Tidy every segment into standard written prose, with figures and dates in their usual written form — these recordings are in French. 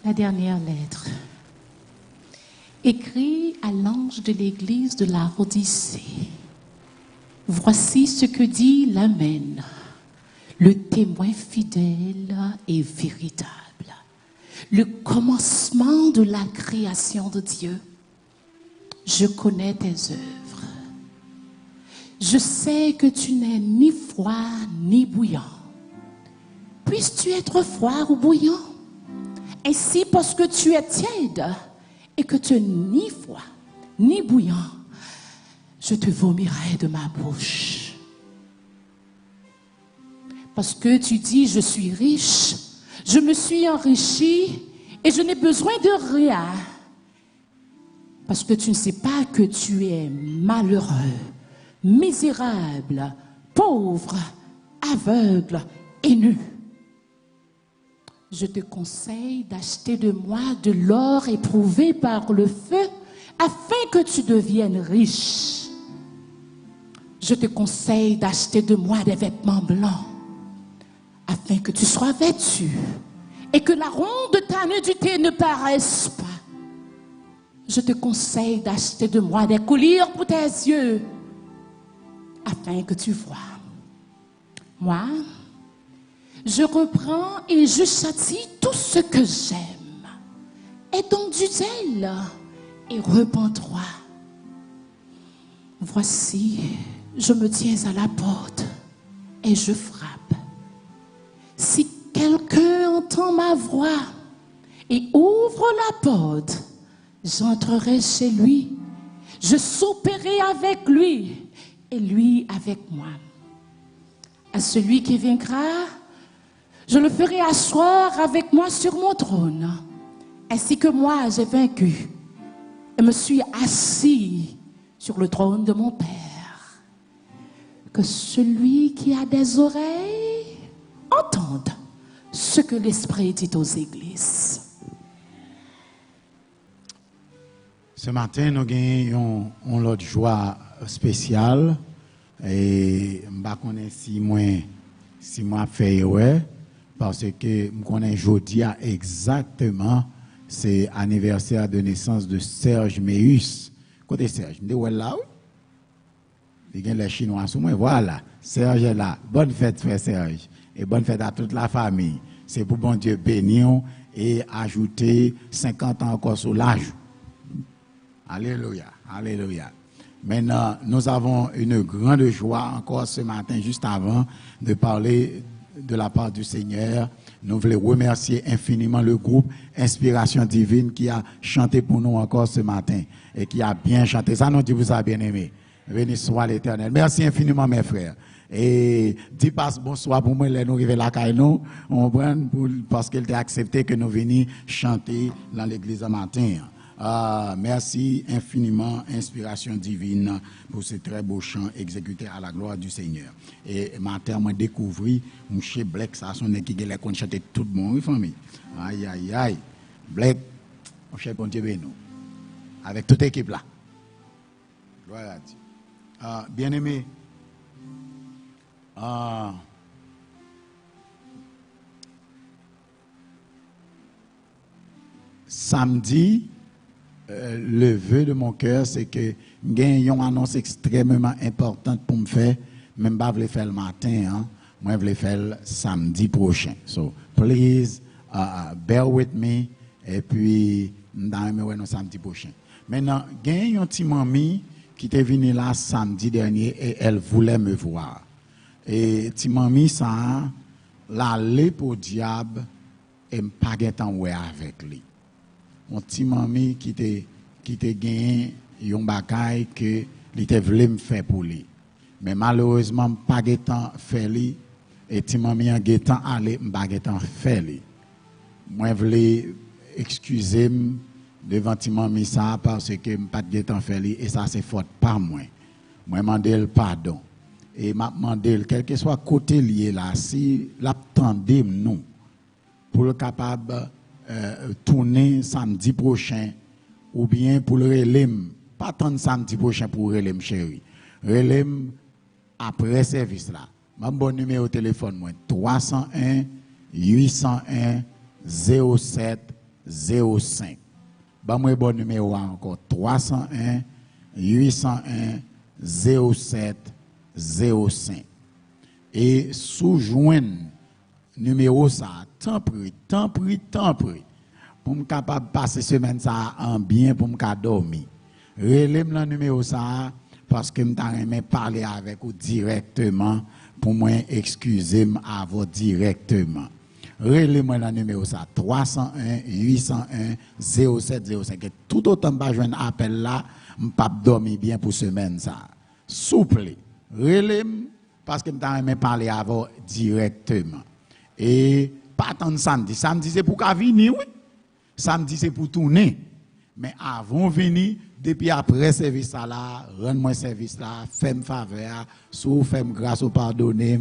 La dernière lettre. Écrit à l'ange de l'église de la Odyssée. Voici ce que dit l'Amen, le témoin fidèle et véritable, le commencement de la création de Dieu. Je connais tes œuvres. Je sais que tu n'es ni froid ni bouillant. Puisses-tu être froid ou bouillant? Ainsi, parce que tu es tiède et que tu n'es ni froid ni bouillant, je te vomirai de ma bouche. Parce que tu dis, je suis riche, je me suis enrichi et je n'ai besoin de rien. Parce que tu ne sais pas que tu es malheureux, misérable, pauvre, aveugle et nu. Je te conseille d'acheter de moi de l'or éprouvé par le feu afin que tu deviennes riche. Je te conseille d'acheter de moi des vêtements blancs afin que tu sois vêtu et que la ronde de ta nudité ne paraisse pas. Je te conseille d'acheter de moi des colliers pour tes yeux afin que tu vois. Moi, je reprends et je châtie tout ce que j'aime. Aie donc du zèle et repens-toi. Voici, je me tiens à la porte et je frappe. Si quelqu'un entend ma voix et ouvre la porte, j'entrerai chez lui. Je souperai avec lui et lui avec moi. À celui qui vaincra, je le ferai asseoir avec moi sur mon trône, ainsi que moi j'ai vaincu et me suis assis sur le trône de mon Père. Que celui qui a des oreilles entende ce que l'Esprit dit aux églises. Ce matin, nous avons une joie spéciale et je ne sais pas si moi fait ouais. Parce que je connais aujourd'hui exactement c'est anniversaire de naissance de Serge Meus. Côté Serge, je dis là oui. Il y a les Chinois sous moi. Voilà, Serge est là. Bonne fête frère Serge et bonne fête à toute la famille. C'est pour bon Dieu bénir et ajouter 50 ans encore sur l'âge. Alléluia, alléluia. Maintenant, nous avons une grande joie encore ce matin, juste avant de parler de la part du Seigneur. Nous voulons remercier infiniment le groupe Inspiration Divine qui a chanté pour nous encore ce matin et qui a bien chanté. Ça, nous dit vous a bien aimé. Béni soit l'Éternel. Merci infiniment, mes frères. Et dis passe bonsoir pour moi, nous arrivons là, nous, parce qu'il a accepté que nous venions chanter dans l'église ce matin. Merci infiniment, Inspiration Divine, pour ce très beau chant exécuté à la gloire du Seigneur. Et matin, moi découvert, M. Black, ça son qui a chanté tout le monde, famille. Aïe, aïe, aïe. Black, mon cher bon Dieu, nous. Avec toute l'équipe là. Gloire à Dieu. Bien aimé. Samedi, le vœu de mon cœur, c'est que j'ai une annonce extrêmement importante pour me faire. Même pas je faire le matin, hein. Moi je vais faire samedi prochain. So, please, bear with me. Et puis, nous samedi prochain. Maintenant, j'ai une petite mamie qui était venue là samedi dernier et elle voulait me voir. Et petite mamie, ça, l'aller pour diable et me pas ouais avec lui. Mon petit mamie qui te gagné un bagage que il te voulait me faire pour lui. Mais malheureusement pas temps fait lui et petit mamie en temps aller pas temps faire lui. Moi voulais excuser devant petit mamie ça parce que pas temps faire lui et ça c'est faute par moi. Moi demander le pardon et m'a demandé quel que soit côté lié là si l'attendait nous pour le capable tourner samedi prochain ou bien pour le relem, pas tant samedi prochain pour le relem chéri. Relem après service là. Mon bon numéro de téléphone moi 301 801 07 05. Moi bon numéro encore 301 801 07 05. Et sous-joindre numéro ça, tant pris. Pour me capable passer semaine ça en bien pour me dormir. Relève le numéro ça parce que me parler avec vous directement pour moi excuser à vous directement. Relève-moi le numéro ça 301 801 0705. Et tout autant pas joindre appel là, me pas dormir bien pour semaine ça. Souple. Relève parce que me parler avec vous directement. Et pas tant samedi. Samedi c'est pour qu'à venir, oui. Samedi c'est pour tourner. Mais avant de venir, depuis après service là, rendre-moi service là, fais-moi faveur, fais-moi grâce au pardonner,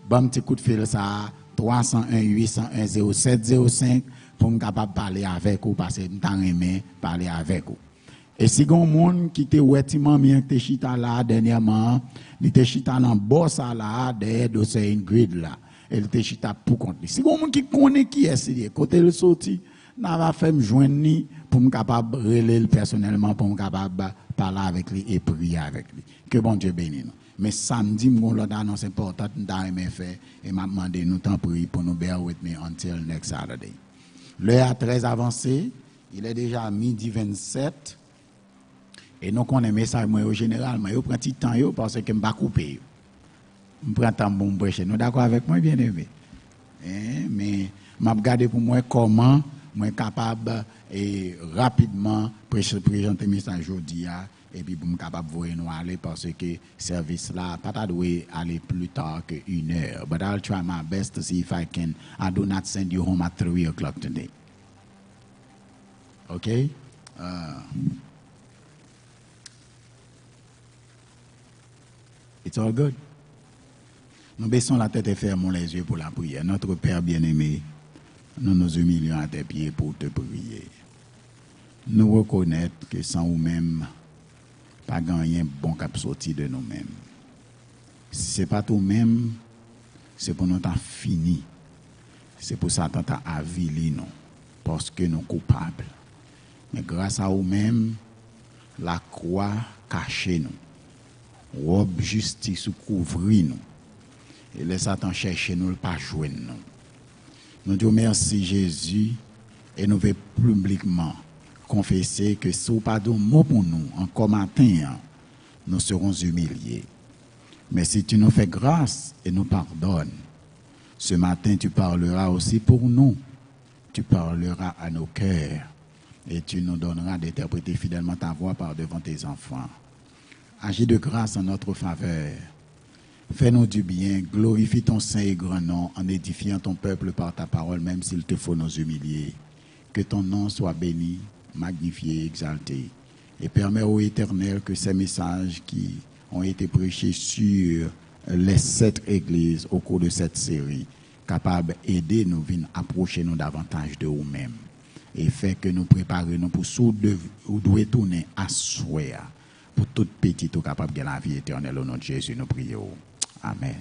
bon petit coup de fil ça, 301 801 0705 pour me capable parler avec vous parce que m't'en aimé parler avec vous. Et si gon monde qui te wetiment bien te chita là dernièrement, il te chita dans boss là derrière dossier Ingrid là, elle te chita pour compte. Si gon monde qui connaît qui est c'est côté le sorti, n'a va faire me joindre ni pour me capable relayer personnellement pour me capable parler avec lui et prier avec lui. Que bon Dieu bénisse nous. Mais samedi mon l'autre annonce importante dans mes faits et m'a demandé nous temps prier pour nous bear with me until next Saturday. L'heure est très avancée, il est déjà midi 27 et nous connaissons message moi au généralement yo prend petit temps yo parce que me pas couper. Me prend temps bon prêcher. Nous d'accord avec moi bien aimé. Mais m'a regarder pour moi comment moi capable et rapidement présenter message aujourd'hui et puis pour me capable voir nous aller parce que service là pas doit aller plus tard que 1 heure. But I'll try my best to see if I do not send you home at 3 o'clock today. Okay? It's all good. Nous baissons la tête et fermons les yeux pour la prière. Notre Père bien-aimé, nous nous humilions à tes pieds pour te prier. Nous reconnaître que sans nous-mêmes, pas gagner bon cap sorti de nous-mêmes. Si ce n'est pas nous-mêmes, c'est pour nous t'en fini. C'est pour ça que t'en avili nous, parce que nous coupables. Mais grâce à nous-mêmes, la croix cachée nous, robe justice couvrit nous. Et les Satan chercher nous, pas joindre nous. Nous disons merci Jésus et nous voulons publiquement confesser que si vous pas de mot pour nous, encore matin, nous serons humiliés. Mais si tu nous fais grâce et nous pardonnes, ce matin tu parleras aussi pour nous. Tu parleras à nos cœurs et tu nous donneras d'interpréter fidèlement ta voix par devant tes enfants. Agis de grâce en notre faveur. Fais-nous du bien, glorifie ton saint et grand nom en édifiant ton peuple par ta parole, même s'il te faut nous humilier. Que ton nom soit béni, magnifié, exalté. Et permets au Éternel que ces messages qui ont été prêchés sur les 7 églises au cours de cette série, capables d'aider nous, viennent approcher nous davantage de nous-mêmes. Et fait que nous préparions pour ceux où doit tourner à souhait, pour toute petite ou capable de la vie éternelle au nom de Jésus, nous prions. Amen.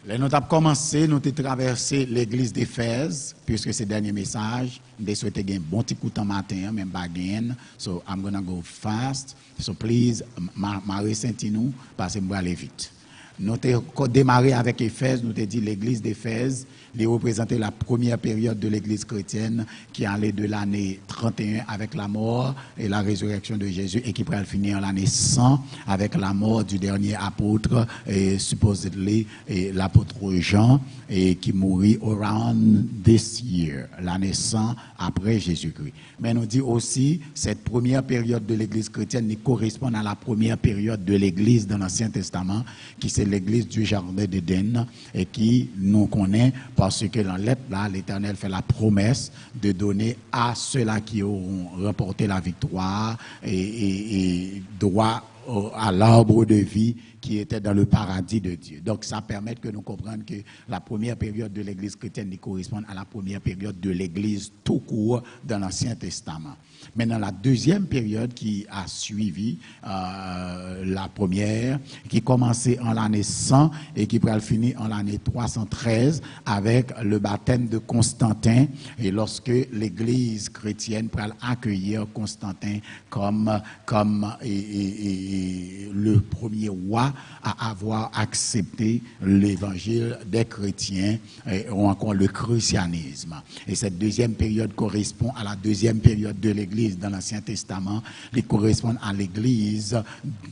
Là, nous avons commencé, nous avons traversé l'église d'Éphèse, puisque c'est le dernier message. Nous souhaitons gagner un bon petit coup de matin, même pas gagner. So, I'm going to go fast. So, please, ressentez-nous, parce que je vais aller vite. Nous avons démarré avec Éphèse, nous avons dit l'église d'Éphèse, les représenter la première période de l'église chrétienne qui allait de l'année 31 avec la mort et la résurrection de Jésus et qui pourrait finir l'année 100 avec la mort du dernier apôtre et supposedly l'apôtre Jean et qui mourit around this year, l'année 100 après Jésus-Christ. Mais nous dit aussi cette première période de l'église chrétienne correspond à la première période de l'église dans l'Ancien Testament qui c'est l'église du jardin d'Éden et qui nous connaît parce que dans l'être là, l'Éternel fait la promesse de donner à ceux-là qui auront remporté la victoire et droit à l'arbre de vie qui étaient dans le paradis de Dieu. Donc ça permet que nous comprenions que la première période de l'Église chrétienne correspond à la première période de l'Église tout court dans l'Ancien Testament. Maintenant, la deuxième période qui a suivi la première, qui commençait en l'année 100 et qui pourrait finir en l'année 313 avec le baptême de Constantin, et lorsque l'Église chrétienne pourrait accueillir Constantin comme le premier roi à avoir accepté l'évangile des chrétiens ou encore le christianisme. Et cette deuxième période correspond à la deuxième période de l'Église dans l'Ancien Testament, qui correspond à l'Église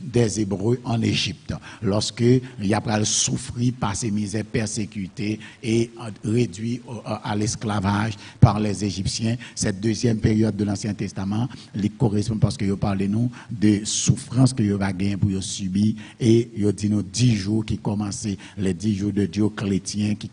des Hébreux en Égypte. Lorsque il a pris souffrir par ses misères, persécutés et réduit à l'esclavage par les Égyptiens, cette deuxième période de l'Ancien Testament, il correspond parce que vous parlez nous de souffrances que vous avez gagné pour subir, et vous dit nous 10 jours qui commençaient les 10 jours de Dioclétien qui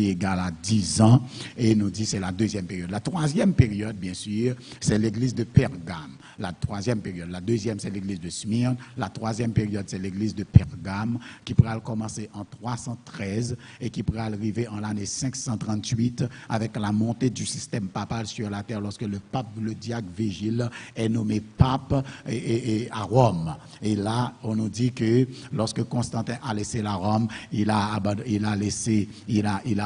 égale à 10 ans, et nous dit c'est la deuxième période. La troisième période, bien sûr, c'est l'église de Pergame. La troisième période. La deuxième, c'est l'église de Smyrne. La troisième période, c'est l'église de Pergame, qui pourra commencer en 313 et qui pourra arriver en l'année 538 avec la montée du système papal sur la terre lorsque le pape, le diacre Vigile, est nommé pape et à Rome. Et là, on nous dit que lorsque Constantin a laissé la Rome, il a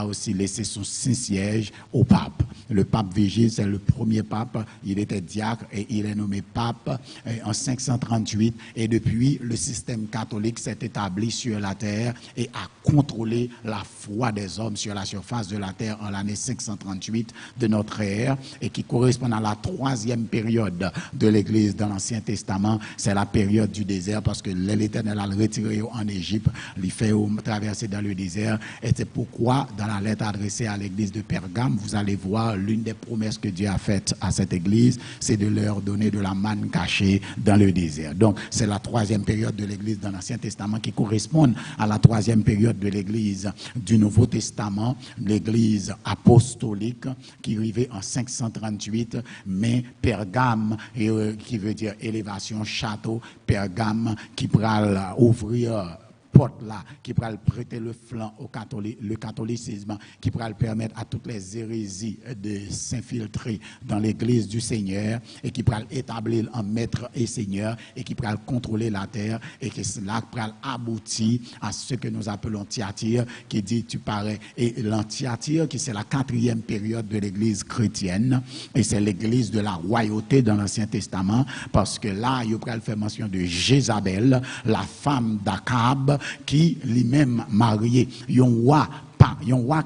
aussi laissé son Saint-Siège au pape. Le pape Vigile, c'est le premier pape. Il était diacre et il est nommé pape en 538, et depuis le système catholique s'est établi sur la terre et a contrôlé la foi des hommes sur la surface de la terre en l'année 538 de notre ère, et qui correspond à la troisième période de l'Église dans l'Ancien Testament. C'est la période du désert, parce que l'Éternel a retiré en Égypte, il fait traverser dans le désert, et c'est pourquoi dans la lettre adressée à l'Église de Pergame, vous allez voir l'une des promesses que Dieu a faites à cette Église, c'est de leur donner de la manne cachée dans le désert. Donc, c'est la troisième période de l'Église dans l'Ancien Testament qui correspond à la troisième période de l'Église du Nouveau Testament, l'Église apostolique qui arrivait en 538, mais Pergame, qui veut dire élévation, château, Pergame qui pourra ouvrir porte là, qui pourra prêter le flanc au catholicisme, qui pourra permettre à toutes les hérésies de s'infiltrer dans l'église du Seigneur, et qui pourra établir en maître et seigneur, et qui pourra contrôler la terre, et que cela pourra aboutir à ce que nous appelons Thyatire, qui dit tu parais, et l'Anthyatire qui c'est la quatrième période de l'église chrétienne, et c'est l'église de la royauté dans l'Ancien Testament, parce que là il pourra faire mention de Jézabel, la femme d'Akab, qui lui-même marié un roi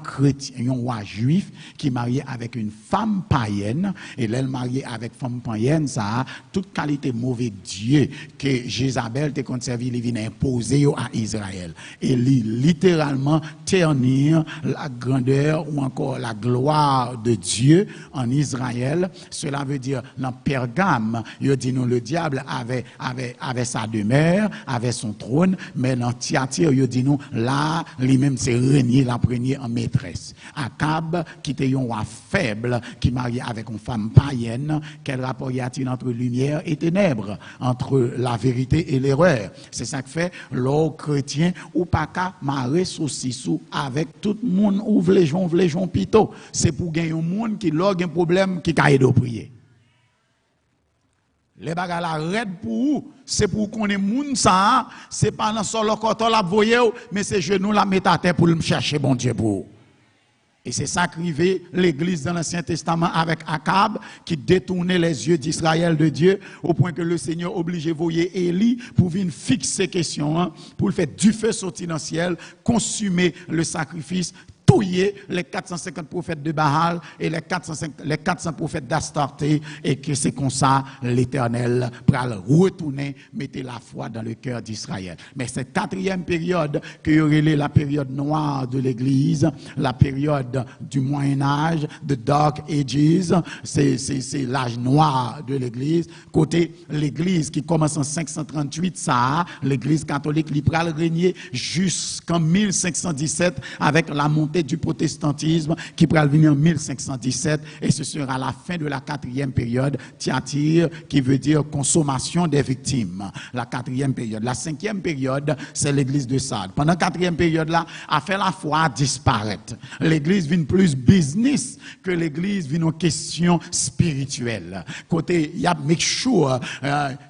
chrétien, un roi juif qui marié avec une femme païenne, et elle mariée avec femme païenne, ça a toute qualité mauvais Dieu que Jézabel te conservé, il vient imposer à Israël, et littéralement ternir la grandeur ou encore la gloire de Dieu en Israël. Cela veut dire dans Pergame, il dit nous le diable avait sa demeure, avait son trône, mais dans Thyatire, il dit nous là lui-même c'est régné la premier en maîtresse. Akab, qui était un roi faible, qui marié avec une femme païenne, quel rapport y a-t-il entre lumière et ténèbres, entre la vérité et l'erreur? C'est ça que fait l'or chrétien ou pas qu'à marrer sous avec tout le monde ou vlejon pito. C'est pour gagner un monde qui log un problème qui a aidé à prier. Les bagages la red pour vous, c'est pour qu'on ait moun ça, c'est pas dans son locoto la voyer, mais c'est genoux la mettre à terre pour me chercher bon Dieu pour vous. Et c'est ça qu'arrivait l'église dans l'Ancien Testament avec Akab, qui détournait les yeux d'Israël de Dieu, au point que le Seigneur obligeait voyer Élie pour venir fixer question, pour le faire du feu sortir dans le ciel, consumer le sacrifice, touiller les 450 prophètes de Baal et les 400 prophètes d'Astarté, et que c'est comme ça l'Éternel pour retourner, mettre la foi dans le cœur d'Israël. Mais cette quatrième période, que y aurait la période noire de l'Église, la période du Moyen-Âge, de Dark Ages, c'est l'âge noir de l'Église. Côté l'Église qui commence en 538, ça, l'Église catholique libérale régnait jusqu'en 1517 avec la montée montée du protestantisme qui pourra venir en 1517 et ce sera la fin de la 4e période, Thyatire, qui veut dire consommation des victimes. La 4e période. La 5e période, c'est l'église de Sardes. Pendant la 4e période là, a fait la foi disparaître. L'église vient plus business que l'église vient en question spirituelle. Côté, il y a make sure,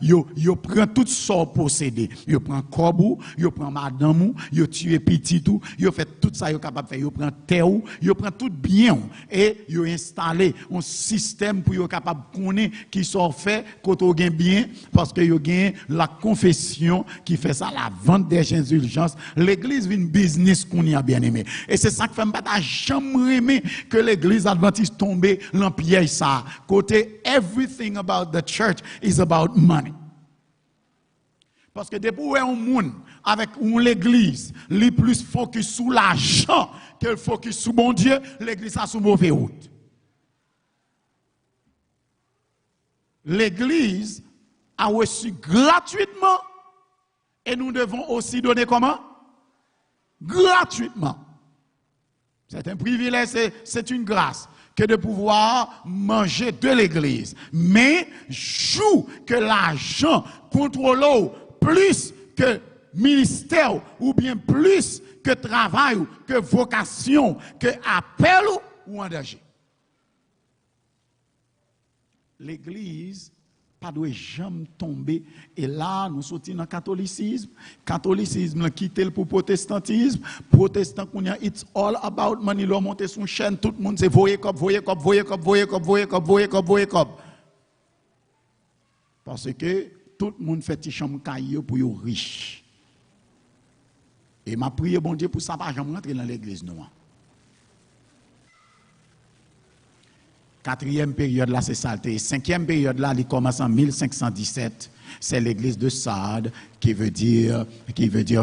yo prend tout son possédé. Yo prend Kobou, yo prend madame, yo tue petit tout, yo fait tout ça yo capable faire, yo prend terre, yo prend tout bien et yo installé un système pour yo capable connaître qui sort fait côté gain bien parce que yo gain la confession qui fait ça la vente des indulgences. L'église vient business qu'on y a bien aimé. Et c'est ça que fait m'pas jamais aimer que l'église adventiste tombe dans piège ça. Côté everything about the church is about money. Parce que depuis où est un monde avec l'église, les plus focus sur l'argent qu'elle focus sur bon Dieu, l'église a sur mauvaise route. L'église a reçu gratuitement et nous devons aussi donner comment? Gratuitement. C'est un privilège, c'est une grâce que de pouvoir manger de l'église. Mais joue que l'argent contrôle plus que ministère ou bien plus que travail, que vocation, que appel ou engagé. L'église pas doit jamais tomber et là nous sortons dans le catholicisme. Catholicisme quitté pour protestantisme. Protestant qu'on a it's all about money. L'on monte son chaîne, tout le monde c'est voyer comme. Parce que tout le monde fait des chambres caillou pour être riche. Et m'a prié bon Dieu pour ça pas jamais rentrer dans l'église noire. 4e période là c'est saleté. 5e période là il commence en 1517. C'est l'église de Sardes qui veut dire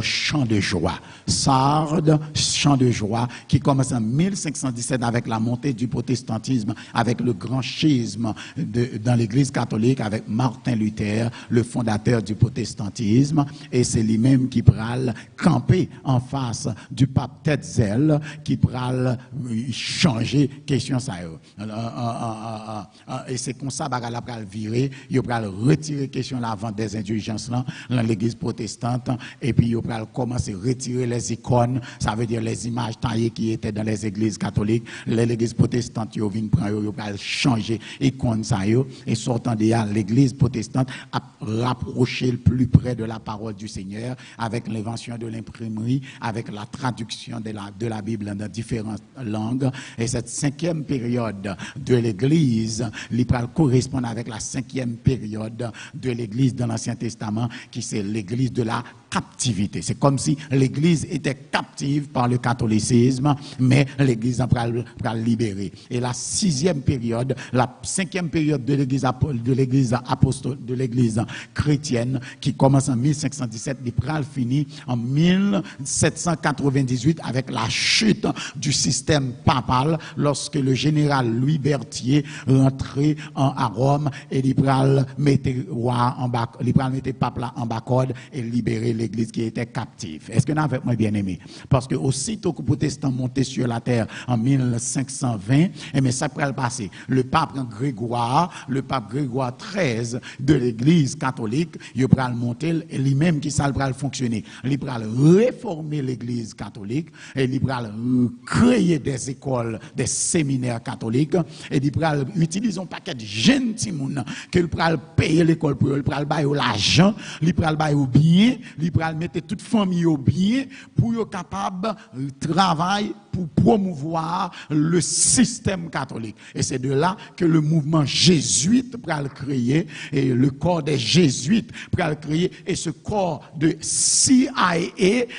chant de joie. Sardes, chant de joie, qui commence en 1517 avec la montée du protestantisme, avec le grand schisme dans l'église catholique, avec Martin Luther, le fondateur du protestantisme, et c'est lui-même qui pral camper en face du pape Tetzel, qui pral changer question ça. Et c'est comme ça qu'il va virer, il va retirer question la vente des indulgences dans l'église protestante et puis il va commencer à retirer les icônes, ça veut dire les images taillées qui étaient dans les églises catholiques. L'église protestante il va changer icônes ça et sortant de là l'église protestante a rapproché le plus près de la parole du Seigneur avec l'invention de l'imprimerie, avec la traduction de la Bible dans différentes langues. Et cette 5e période de l'église il va correspondre avec la 5e période de l'église dans l'Ancien Testament qui c'est l'église de la captivité. C'est comme si l'église était captive par le catholicisme, mais l'église va libérer. Et la 6e période, la 5e période de l'église apostolique, de l'église chrétienne, qui commence en 1517, il finit en 1798 avec la chute du système papal, lorsque le général Louis Berthier rentrait à Rome et il mettait pape là en bas code et libérer l'église qui était captive. Est-ce que nous avons moi bien aimé? Parce que aussitôt que les protestants montaient sur la terre en 1520, mais ça pourrait le passer. Le pape Grégoire XIII de l'église catholique, il pourra le monter et lui-même qui ça pourra fonctionner. Il pourra réformer l'église catholique et il pourra créer des écoles, des séminaires catholiques et il pourra utiliser un paquet de jeunes timons qu'il pourra payer l'école pour eux, il pourra bailler l'argent, il pourra bailler au bien, il pourra mettre toute famille au bien pour être capable de travailler pour promouvoir le système catholique. Et c'est de là que le mouvement jésuite pourra le créer et le corps des jésuites pourra le créer et ce corps de CIA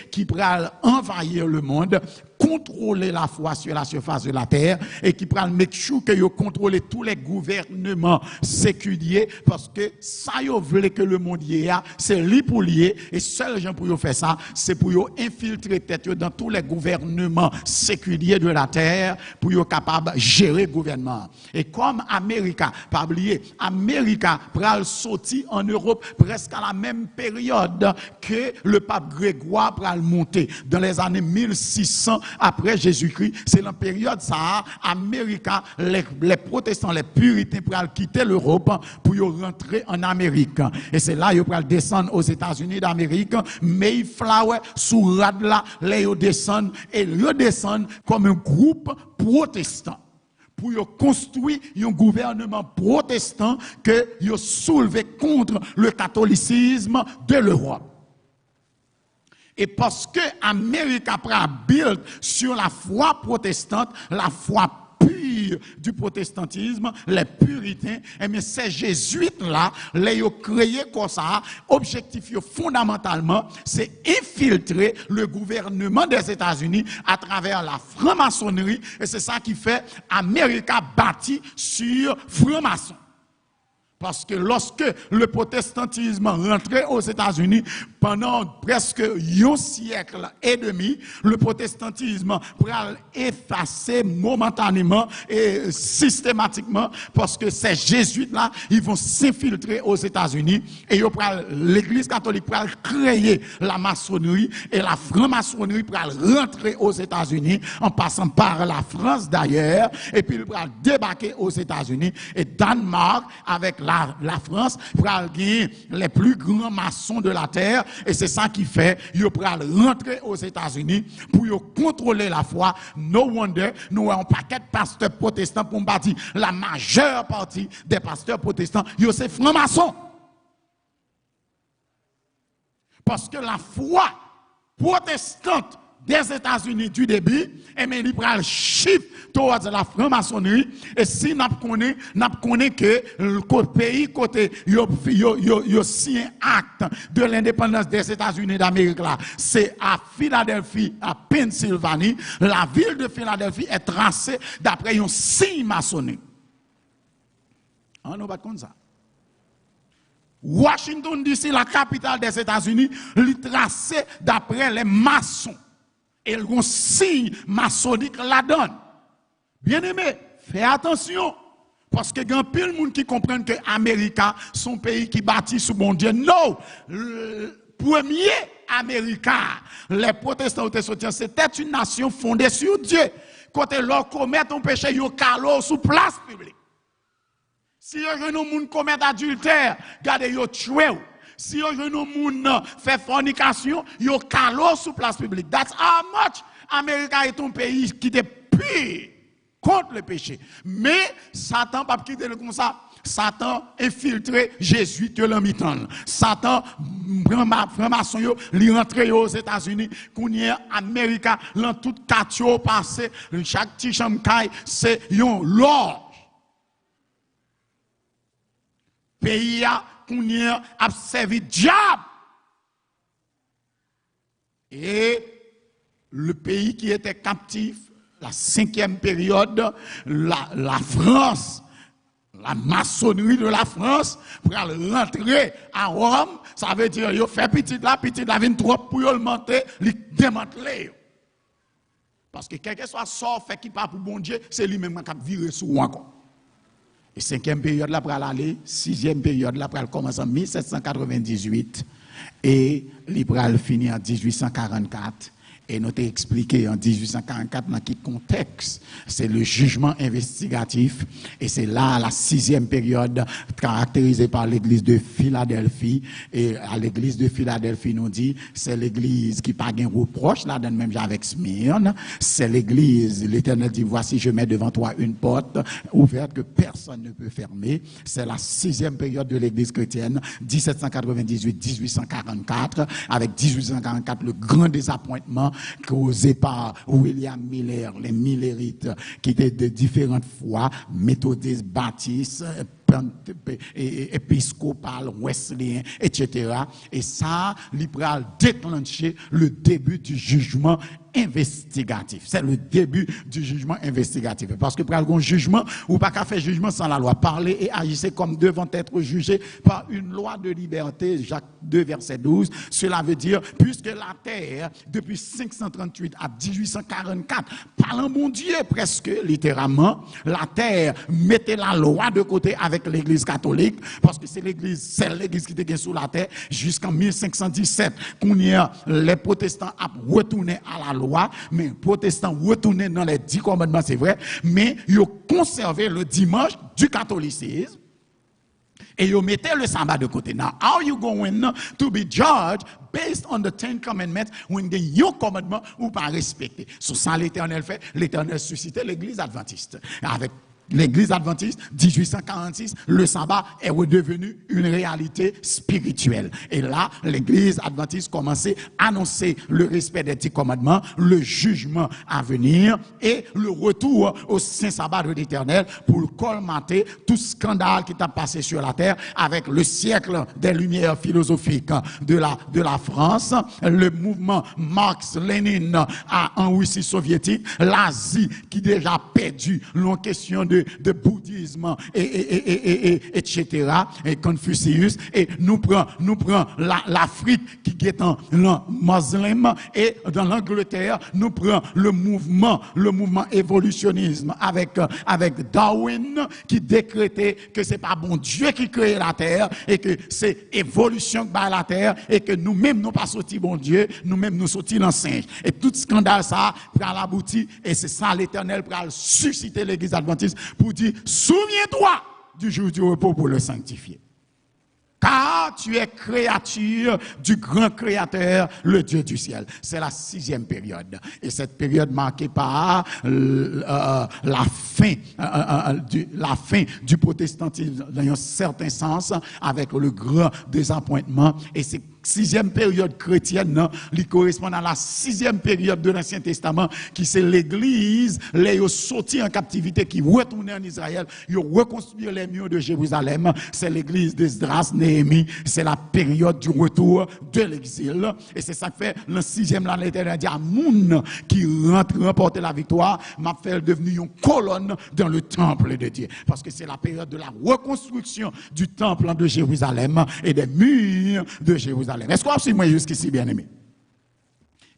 qui pourra envahir le monde, contrôler la foi sur la surface de la terre et qui prend le make sure que yo contrôler tous les gouvernements séculiers parce que ça yo veut que le monde y a c'est li pour lier et seul gens pour yo faire ça c'est pour yo infiltrer tête dans tous les gouvernements séculiers de la terre pour yo capable gérer le gouvernement. Et comme América, pas oublier, América pral sorti en Europe presque à la même période que le pape Grégoire pral monter dans les années 1600 après Jésus-Christ, c'est la période ça, Amérique, les protestants, les puritains pour quitter l'Europe pour rentrer en Amérique. Et c'est là qu'ils pour descendre aux États-Unis d'Amérique, Mayflower, sous Radla, là ils descendent et ils redescendent comme un groupe protestant. Pour construire un gouvernement protestant que ils soulevé contre le catholicisme de l'Europe. Et parce que l'Amérique après a build sur la foi protestante, la foi pure du protestantisme, les puritains, et bien ces jésuites-là, les ont créé comme ça, objectif fondamentalement, c'est infiltrer le gouvernement des États-Unis à travers la franc-maçonnerie, et c'est ça qui fait l'Amérique bâti sur franc-maçon. Parce que lorsque le protestantisme rentrait aux États-Unis, pendant presque un siècle et demi, le protestantisme pourrait effacer momentanément et systématiquement, parce que ces jésuites-là, ils vont s'infiltrer aux États-Unis, et l'Église catholique pourra créer la maçonnerie, et la franc-maçonnerie pourra rentrer aux États-Unis, en passant par la France d'ailleurs, et puis il pourra débarquer aux États-Unis, et Danemark, avec la France, pourra gagner les plus grands maçons de la terre, et c'est ça qui fait, ils pourra rentrer aux États-Unis pour contrôler la foi. No wonder, nous avons un paquet de pasteurs protestants pour me dire, la majeure partie des pasteurs protestants, ils sont francs-maçons. Parce que la foi protestante des États-Unis du début, et bien il prend le chiffre towards la franc-maçonnerie, et si nous connaissons que le pays côté yo signé acte de l'indépendance des États-Unis d'Amérique là, c'est à Philadelphie, à Pennsylvanie, la ville de Philadelphie est tracée d'après un signe maçonnique. On n'a pas comme ça. Washington DC, la capitale des États-Unis, est tracée d'après les maçons. Et le signe maçonnique la donne. Bien aimé, fais attention. Parce que il y a plein de monde qui comprennent que l'Amérique, son pays qui bâtit sous bon Dieu. Non! Le premier Amérique, les protestants c'était une nation fondée sur Dieu. Quand ils commettent un péché, ils calent sous place publique. Si un monde commet adultère, regardez, ils tuent. Si un monde fait fornication, il calo sous place publique. That's how much America est un pays qui est pur contre le péché. Mais Satan pas quitter le comme ça. Satan infiltré Jésus que l'amitan. Satan franc-maçon yo li rentré aux États-Unis, kounye Amérique dans tout quartier passé, chaque petit chambre c'est yon loge. Pays a a servi diable. Et le pays qui était captif, la 5e période, la France, la maçonnerie de la France, pour rentrer à Rome, ça veut dire, il fait petit la vient trop pour le monter, le démanteler. Parce que quel que soit sort fait qui part pour bon Dieu, c'est lui-même qui a viré sous encore. Et 5e période là pour aller, 6e période là pour commencer en 1798 et l'Ibral finit en 1844. Et nous t'ai expliqué en 1844 dans quel contexte. C'est le jugement investigatif. Et c'est là la 6e période caractérisée par l'église de Philadelphie. Et à l'église de Philadelphie, nous dit, c'est l'église qui n'a pas de reproche, là, dans même avec Smyrne. C'est l'église, l'Éternel dit, voici, je mets devant toi une porte ouverte que personne ne peut fermer. C'est la 6e période de l'église chrétienne, 1798-1844, avec 1844, le grand désappointement causé par William Miller, les Millerites, qui étaient de différentes foi, méthodistes, baptistes, épiscopal, wesleyen, etc. Et ça, l'Ibral déclenché le début du jugement investigatif. C'est le début du jugement investigatif. Parce que pour un jugement, ou pas qu'à faire jugement sans la loi. Parler et agissez comme devant être jugé par une loi de liberté, Jacques 2, verset 12. Cela veut dire, puisque la terre, depuis 538 à 1844, parlant mon Dieu presque littéralement, la terre mettait la loi de côté avec avec l'église catholique, parce que c'est l'église qui était sous la terre jusqu'en 1517. Qu'on y a, les protestants ont retourné à la loi, mais les protestants retourné dans les 10 commandements, c'est vrai, mais ils ont conservé le dimanche du catholicisme. Et you mettez le sabbat de côté. Now, how are you going to be judged based on the 10 commandments when the your commandment ou pas respecté? Sur ça, l'Éternel fait, l'Éternel suscitait l'église adventiste. Avec l'église adventiste, 1846, le sabbat est redevenu une réalité spirituelle. Et là, l'église adventiste commençait à annoncer le respect des 10 commandements, le jugement à venir et le retour au saint sabbat de l'Éternel pour colmater tout scandale qui t'a passé sur la terre avec le siècle des lumières philosophiques de la France, le mouvement Marx-Lénine en Russie soviétique, l'Asie qui déjà perdu l'en question de bouddhisme etc. et Confucius, et nous prenons l'Afrique qui est en musulman, et dans l'Angleterre nous prenons le mouvement évolutionnisme avec Darwin qui décrétait que c'est pas bon Dieu qui crée la terre et que c'est évolution qui bat la terre et que nous-mêmes nous pas sortis bon Dieu, nous-mêmes nous sortis dans singe. Et tout scandale ça prend l'abouti, et c'est ça l'Éternel pour susciter l'église adventiste pour dire, souviens-toi du jour du repos pour le sanctifier. Car tu es créature du grand créateur, le Dieu du ciel. C'est la 6e période. Et cette période marquée par la fin du protestantisme dans un certain sens, avec le grand désappointement. Et c'est 6e période chrétienne, qui correspond à la 6e période de l'Ancien Testament, qui c'est l'église, les sortis en captivité, qui retournaient en Israël, ils ont reconstruit les murs de Jérusalem. C'est l'église d'Esdras, Néhémie, c'est la période du retour de l'exil. Et c'est ça que fait le 6e là, l'Éternel dit à Moun qui rentre remporter la victoire, m'a fait devenir une colonne dans le temple de Dieu. Parce que c'est la période de la reconstruction du temple de Jérusalem et des murs de Jérusalem. Est-ce qu'on suit moi jusqu'ici, bien aimé?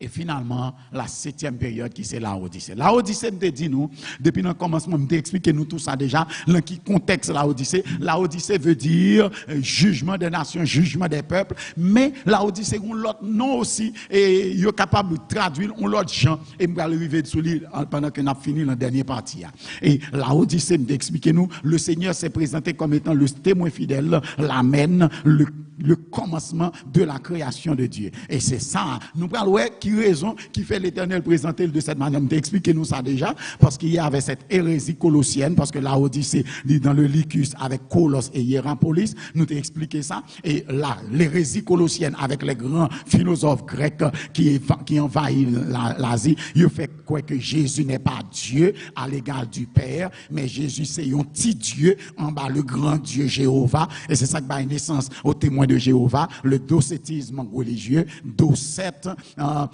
Et finalement, la 7e période qui c'est la Odyssée. La Odyssée, me dit nous, depuis le commencement, me expliqué nous tout ça déjà, dans quel contexte la Odyssée. La Odyssée veut dire jugement des nations, jugement des peuples, mais la Odyssée, on l'autre nom aussi, et il est capable de traduire on l'autre chant, et me arriver sous l'île pendant qu'on a fini la dernière partie. Et la Odyssée, me expliqué nous, le Seigneur s'est présenté comme étant le témoin fidèle, l'Amen, le commencement de la création de Dieu. Et c'est ça, nous parlons qui raison qui fait l'Éternel présenter de cette manière. Expliquez-nous ça déjà, parce qu'il y avait cette hérésie colossienne, parce que la Odyssée dans le Lycus avec Colosse et Hiérapolis, nous t'ai expliqué ça. Et là, l'hérésie colossienne avec les grands philosophes grecs qui envahissent l'Asie, il fait quoi que Jésus n'est pas Dieu à l'égard du Père, mais Jésus c'est un petit Dieu en bas, le grand Dieu Jéhovah. Et c'est ça qui donne naissance au témoin de Jéhovah, le docétisme religieux, Docète,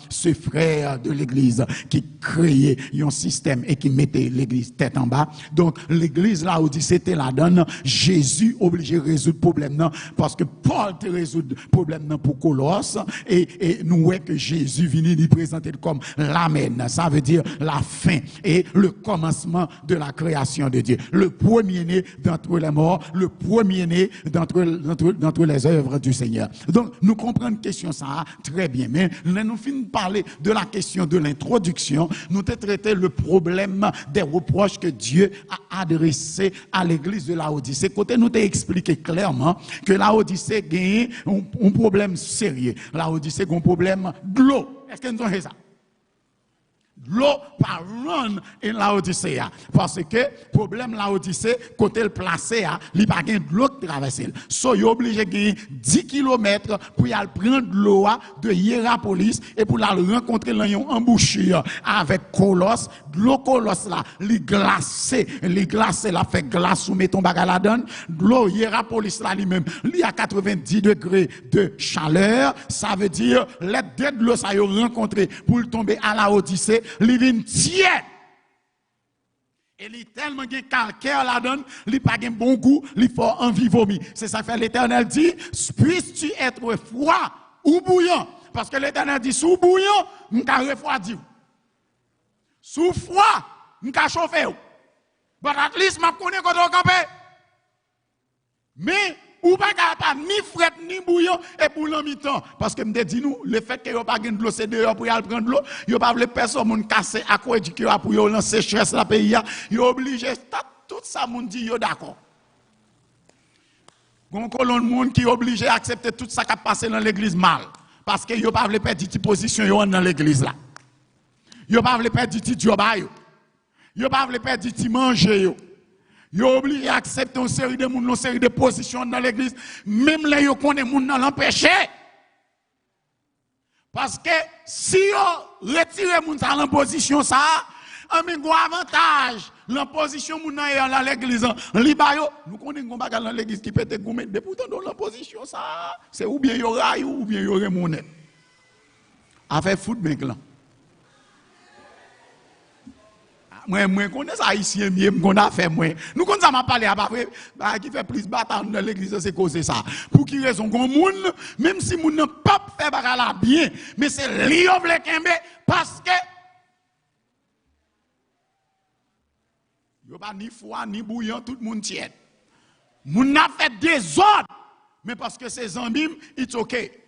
ce frère de l'église qui créait un système et qui mettait l'église tête en bas. Donc l'église là où dit c'était la donne, Jésus obligé de résoudre le problème parce que Paul te résout le problème pour Colosse, et nous voyons que Jésus vient lui présenter comme l'amen, ça veut dire la fin et le commencement de la création de Dieu, le premier-né d'entre les morts, le premier-né d'entre les œuvres du Seigneur. Donc nous comprenons question ça très bien, mais nous finissons de parler de la question de l'introduction. Nous avons traité le problème des reproches que Dieu a adressés à l'église de Laodicée. Côté nous avons expliqué clairement que Laodicée gagne un problème sérieux. Laodicée a un problème de l'eau. Est-ce que nous avons ça? L'eau par run en Laodicée, parce que problème Laodicée côté le placé il pas gain de l'eau qui traverse, so il obligé gagner 10 km pour y aller prendre l'eau de Hiérapolis et pour la rencontrer dans une embouchure avec Colosse. L'eau Colosse là li glacé la fait glace ou mettons bagarre la donne. L'eau Hiérapolis là lui-même il y a 90 degrés de chaleur, ça veut dire les deux de l'eau ça y rencontré pour tomber à Laodicée. Li vin tiède. Et li tellement gen calcaire la donne, li pas gen bon goût, li faut envie vomir. C'est ça que fait l'Éternel dit, puisses-tu être froid ou bouillant? Parce que l'Éternel dit, sous bouillant, m'ka refroidi. Sous froid, m'ka chauffer. But at least m'a connaît quand on campé. Mais, ou pas ni fret ni bouillon et pour l'en mi-temps. Parce que me dit nous, le fait que vous pas de l'eau, c'est dehors pour y aller prendre l'eau, vous pas voulu personne casser à quoi du cœur pour y lancer sécheresse la pays, vous obligé, tout ça, moun dit, yo d'accord. Gon colon monde qui est obligé à accepter tout ça qui a passé dans l'église mal. Parce que vous pas voulu perdre de position dans l'église là. Vous pas voulu perdre de job. Vous pas voulu perdre de manger. Vous obligé à accepter une série de monde, une série de positions dans l'église, même là vous connaissez monde dans l'empêcher. Parce que si vous retirez monde dans la position ça, un avantage. La position moun dans l'église, nous connaissons pas dans l'église qui peut être goumé. Mais pourtant dans la position ça, c'est ou bien yo raille ou bien yo remonne. Affaire foot mec là. Moi connais ça haïtien mieux qu'on a fait moi. Nous connaissons ça m'a parlé à peu près qui fait plus bataille dans l'église c'est cause ça. Pour qui raison qu'on moun même si moun n'a pas fait bagala bien, mais c'est li yo vle kembe parce que yo pas ni froid ni bouillant tout le monde tiède. Moun n'a fait des ordres mais parce que c'est zambim it's okay.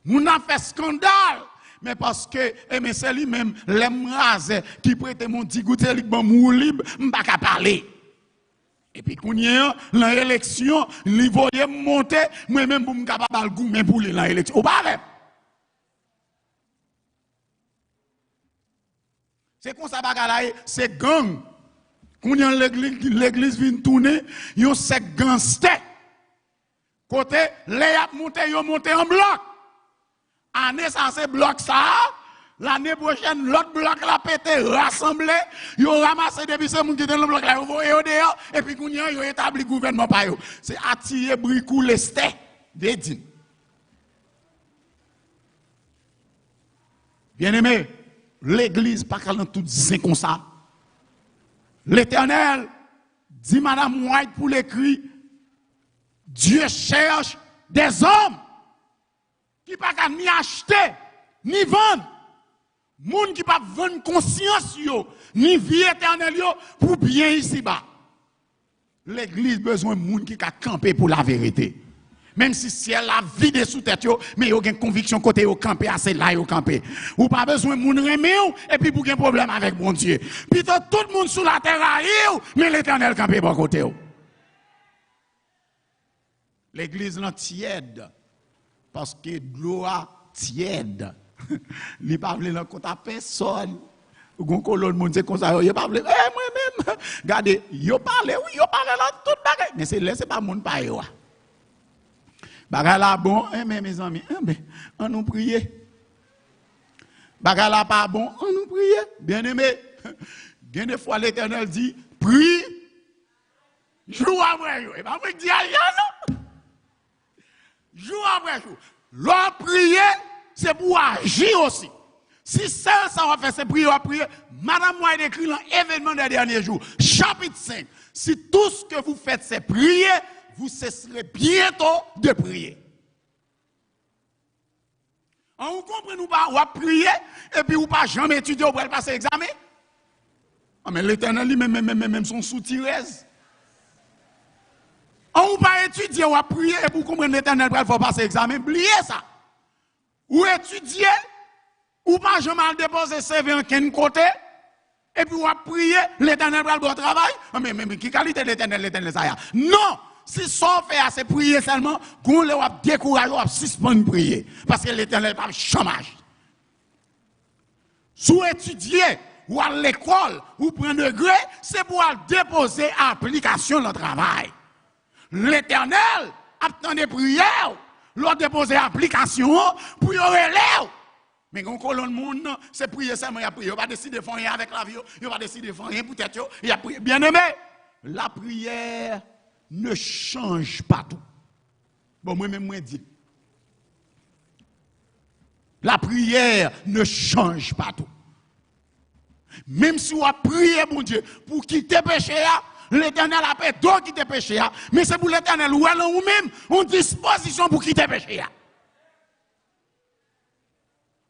Moun n'a fait scandale mais parce que c'est lui-même l'emrase qui prête mon petit goûter li bon mou libre m'pa ka parler. Et puis qu'on y a l'élection, li voye monter moi même pour m'capable le goût mais pour l'élection. Ou pas c'est comme ça bagala c'est gang. Quand y a l'église vient tourner, yon c'est gangster. Côté les a monté en bloc. Année ça c'est bloc ça. L'année prochaine l'autre bloc la pété rassemblé, yon ramassé depuis ce monde qui dans le bloc là, yon voye dehors et puis quand y a yon établi gouvernement pa yo. C'est attirer bricou lesté dédine. Bien-aimé, l'église pas qu'elle tout zin comme ça. L'Éternel dit Madame White pour l'écrit, Dieu cherche des hommes qui ne peuvent pas ni acheter, ni vendre. Moun qui ne peuvent pas vendre conscience, ni vie éternelle pour bien ici-bas. L'église a besoin de moun qui a campé pour la vérité. Même si c'est la vie de sous tête, mais il y a une conviction côté au campé, assez là au campé. Ou pas besoin de moun remet et puis pour un problème avec mon Dieu. Puis tout le monde sur la terre a mais l'Éternel campé par côté. L'église là tiède parce que l'eau tiède. Il pas vle dans compte à personne. Gon colonne monde c'est comme ça, il pas vle moi-même. Regardez, yo parle oui, yo parle là tout bagay, mais c'est pas monde pa yo. Bagala bon, mais mes amis, on nous prier. Bagala pas bon, on nous prier. Bien aimé, bien des fois l'Éternel dit, prie, joue après jour. Et pas moi qui dis non. Joue après jour. L'on prier, c'est pour agir aussi. Si seul ça va faire, c'est prier à prier. Madame moi écrit dans l'événement des derniers jours, chapitre 5. Si tout ce que vous faites, c'est prier, vous cesserez bientôt de prier. On comprend nous pas, on va prier et puis on pas jamais étudier pour passer l'examen. Mais l'Éternel lui-même son sous-tirez. On pas étudier, on va prier et pour comprendre l'Éternel pour passer l'examen. Oubliez ça. Ou étudier, ou pas jamais déposer CV en quel côté. Et puis on va prier, l'Éternel pour le bon travail. Mais qui qualité l'Éternel ça y a? Non! Si ça fait assez prier seulement, qu'on le va décourager, on va suspendre prier. Parce que l'Éternel pas chômage. Sous étudier, ou à l'école, ou prendre degré, c'est pour déposer application le travail. L'Éternel attend des prières, leur déposer application pour y relève. Mais quand on monde, c'est prier seulement, il a prié. Il va décider de faire rien avec la vie, il va décider de faire rien pour tête, il a prié. Bien aimé, la prière ne change pas tout. Bon, moi-même, moi, dis. La prière ne change pas tout. Même si on a prié, mon Dieu, pour quitter péché, l'Éternel a fait d'autres quitter péché, mais c'est pour l'Éternel ou elle ou même une disposition pour quitter péché.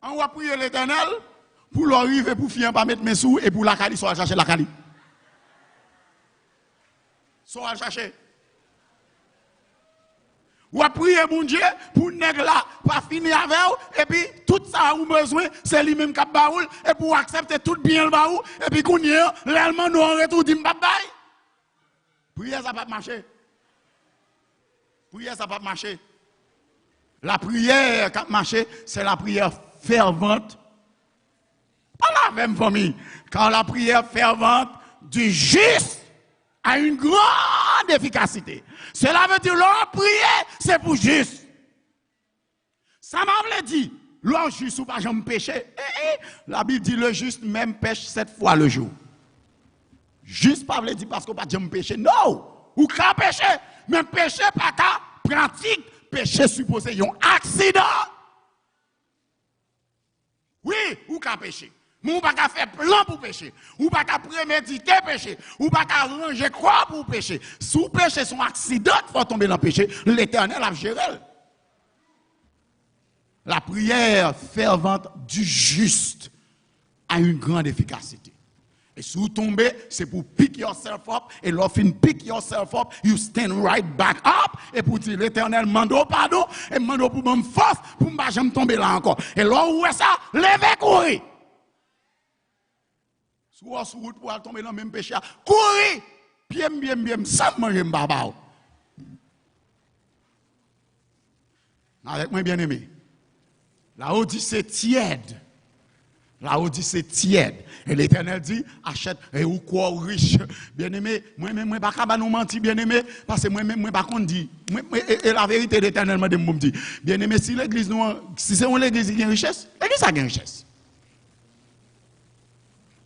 On va prier l'Éternel pour l'arriver, pour finir par mettre mes sous et pour la cali, soit chercher la cali. Soit chercher. Ou à prier mon Dieu pour nègre là, pas finir avec vous, et puis tout ça vous besoin, c'est lui-même qui baoul, et pour accepter tout bien le baou, et puis qu'on y est, réellement nous en retour dit m'pa bail. Prière ça pas marcher. Prière ça pas marcher. La prière qui marche, c'est la prière fervente. Pas la même famille. Quand la prière fervente du juste a une grande efficacité. Cela veut dire leur prière, c'est pour juste. Ça m'a dit, leur juste ou pas jamais péché. La Bible dit le juste même pêche 7 fois le jour. Juste pas veut dire parce qu'on pas jamais péché. Non, ou qu'à pécher, mais péché pas qu'à pratique, péché supposé un accident. Oui, ou qu'à pécher. Ou pas qu'à faire plan pour pécher. Ou pas qu'à préméditer pécher. Ou pas qu'à ranger quoi pour pécher. Sous péché son accident, il faut tomber dans le péché. L'Éternel a géré. La prière fervente du juste a une grande efficacité. Et si vous tombez, c'est pour pick yourself up. Et lorsque vous pick yourself up, you stand right back up. Et pour dire l'Éternel, mando pardon. Et mando pour me force, pour ne pas jamais tomber là encore. Et là où est ça, levez, courir. Soit sur route pour tomber dans le même péché. Courir. Bien, sans manger m'baba. Avec moi, bien aimé. La Odyssée tiède. La Odyssée tiède. Et l'Éternel dit, achète, et ou quoi riche. Bien aimé, moi, pas capable nous mentir, bien aimé, parce que moi, pas qu'on dit. Et la vérité, l'Éternel m'a dit, bien aimé, si l'église, si c'est une église qui a une richesse, l'église a une richesse.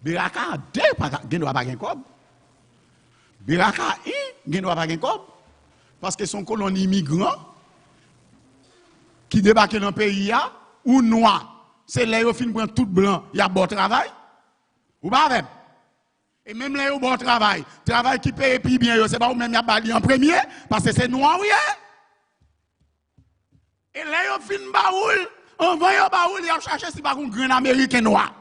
Biraka, deux, doit pas un cob. Biraka, doit pas un cob. Parce que son colonie immigrant, qui débarque dans le pays, ou noir. C'est là où fin prend tout blanc, il y a bon travail. Ou pas avec? Et même là où bon travail qui paye plus bien, c'est pas ou même y a bali en premier parce que c'est noir oui. Et là où fin baoul, on va y baoul, il a cherché si pas un grand américain noir.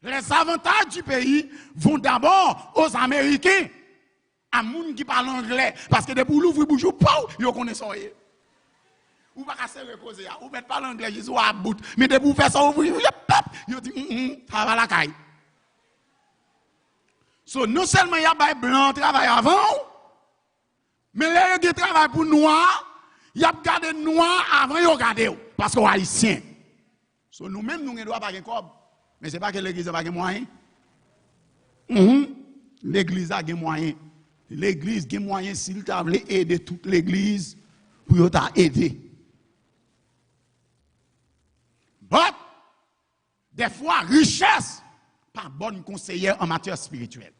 Les avantages du pays vont d'abord aux Américains, à moun qui parle anglais parce que depuis l'ouvrir bouche yo connaît ça. Ou pas se reposer, ou mettre pas l'anglais, je à bout. Mais de vous faire ça, ouvrir, vous dites, ça va la caille. So, non seulement il y a des blancs qui travaillent avant, mais là, il y a des travail pour noirs, il y a des noirs avant, il y a regardé, parce qu'on est haïtien. So, nous-mêmes, nous ne devons pas de corps. Mais ce n'est pas que l'église n'a pas de moyens. L'église a des moyens. L'église a des moyens, s'il t'a voulu aider toute l'église, pour t'aider. But, des fois, richesse, pas bonne conseillère en matière spirituelle.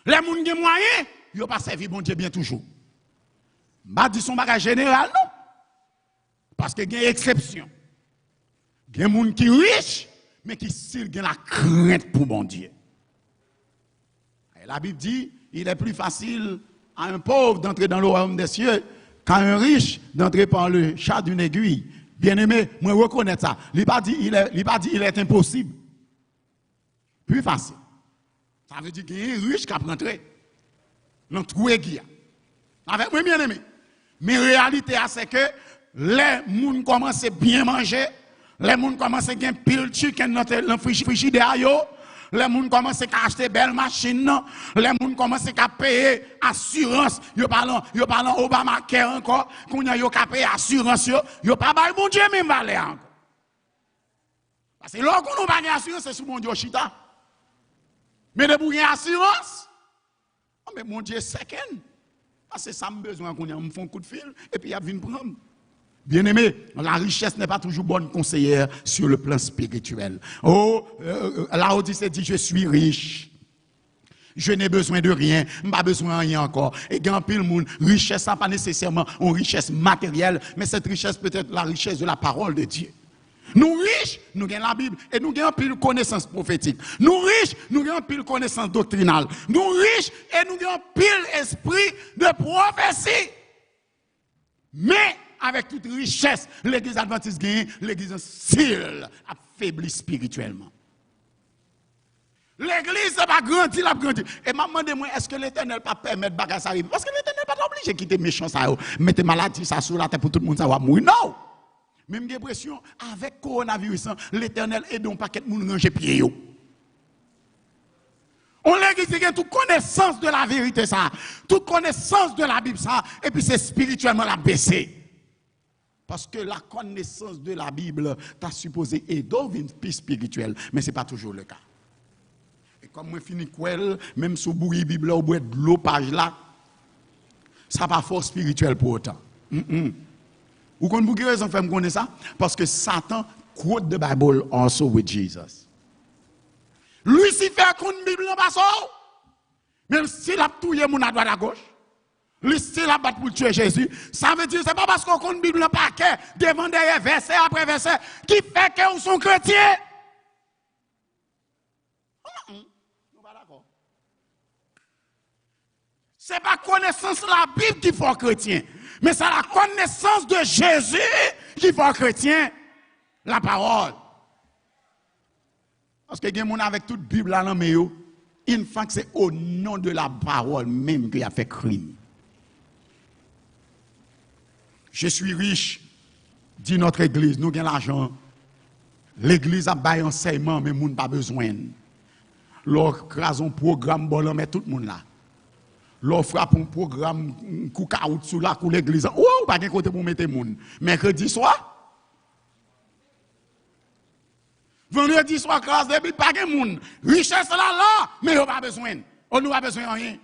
Les gens qui ont moyens, ils n'ont pas servi bon Dieu bien toujours. Je ne dis pas son bagage général, non. Parce qu'il y a une exception. Il y a des gens qui sont riches, mais qui ont la crainte pour bon Dieu. Et la Bible dit, il est plus facile à un pauvre d'entrer dans le royaume des cieux qu'à un riche d'entrer par le chat d'une aiguille. Bien aimé, moi reconnais ça. Il n'a pas dit il est impossible. Plus facile. Ça veut dire qu'il y a un riche qui a rentré dans tout aiguille. Avec moi, bien aimé. Mais la réalité, c'est que les gens commencent à bien manger, les gens commencent à gagner pile chicken dans le frigidaire. Les gens commencent à acheter belles machines, les gens commencent à payer assurance. Ils parlent Obamacare encore, qu'on a payé assurance, ils pas bail bon Dieu même valer encore. Parce que lorsqu'on n'a pas d'assurance, c'est sous mon Dieu chita. Mais de bouger assurance, mais mon Dieu second. Parce que ça me besoin qu'on me fait un coup de fil et puis il y a vient prendre. Bien aimé, la richesse n'est pas toujours bonne conseillère sur le plan spirituel. La Odyssée dit, je suis riche. Je n'ai besoin de rien, je n'ai pas besoin de rien encore. Et grand pile monde, richesse, ça pas nécessairement une richesse matérielle, mais cette richesse peut être la richesse de la parole de Dieu. Nous riches, nous avons la Bible et nous avons pile connaissance prophétique. Nous riches, nous avons pile connaissance doctrinale. Nous riches et nous avons pile esprit de prophétie. Mais avec toute richesse, l'église adventiste gagne, l'église style affaiblie spirituellement. L'église n'a pas grandi, l'a grandi. Et m'a demandé, moi, est-ce que l'Éternel pas permettre bagage ça arrive? Parce que l'Éternel pas obligé de quitter méchant ça, mettre maladie ça sur la tête pour tout le monde ça va mourir. Non! Même j'ai l'impression, avec le coronavirus, l'Éternel aide un paquet de monde ranger pied. On l'église qui a toute connaissance de la vérité, ça, toute connaissance de la Bible, ça, et puis c'est spirituellement la baisser. Parce que la connaissance de la Bible t'a supposé aider une vie spirituelle, mais ce n'est pas toujours le cas. Et comme moi finis quoi, même sous bouillie Bible ou boire de l'eau page là, ça n'a pas force spirituelle pour autant. Vous connaissez quelle raison fait connaître ça? Parce que Satan quote the Bible also with Jesus. Lucifer compte Bible en passant. Même s'il a tué mon à droite à gauche, lui s'il a battu pour tuer Jésus, ça veut dire c'est pas parce qu'on compte Bible en paquet devant derrière verset après verset qui fait que vous sont chrétiens. Nous pas d'accord. C'est pas connaissance de la Bible qui fait chrétien, mais c'est la connaissance de Jésus qui fait chrétien. La parole. Parce que il y a des gens avec toute la Bible là dans mes une fois que c'est au nom de la parole même qu'il a fait crime. Je suis riche, dit notre église, nous avons l'argent. L'église a baillé enseignement, mais nous n'avons pas besoin. Leur crase un programme, bon, met tout le monde là. Leur frappe un programme, coup caout sous la cour l'église. Oh, pas de côté pour mettre le monde. Mercredi soir, vendredi soir, classe de Bible, pas de monde. Richesse là, mais on n'a pas besoin. On n'a pas besoin de rien.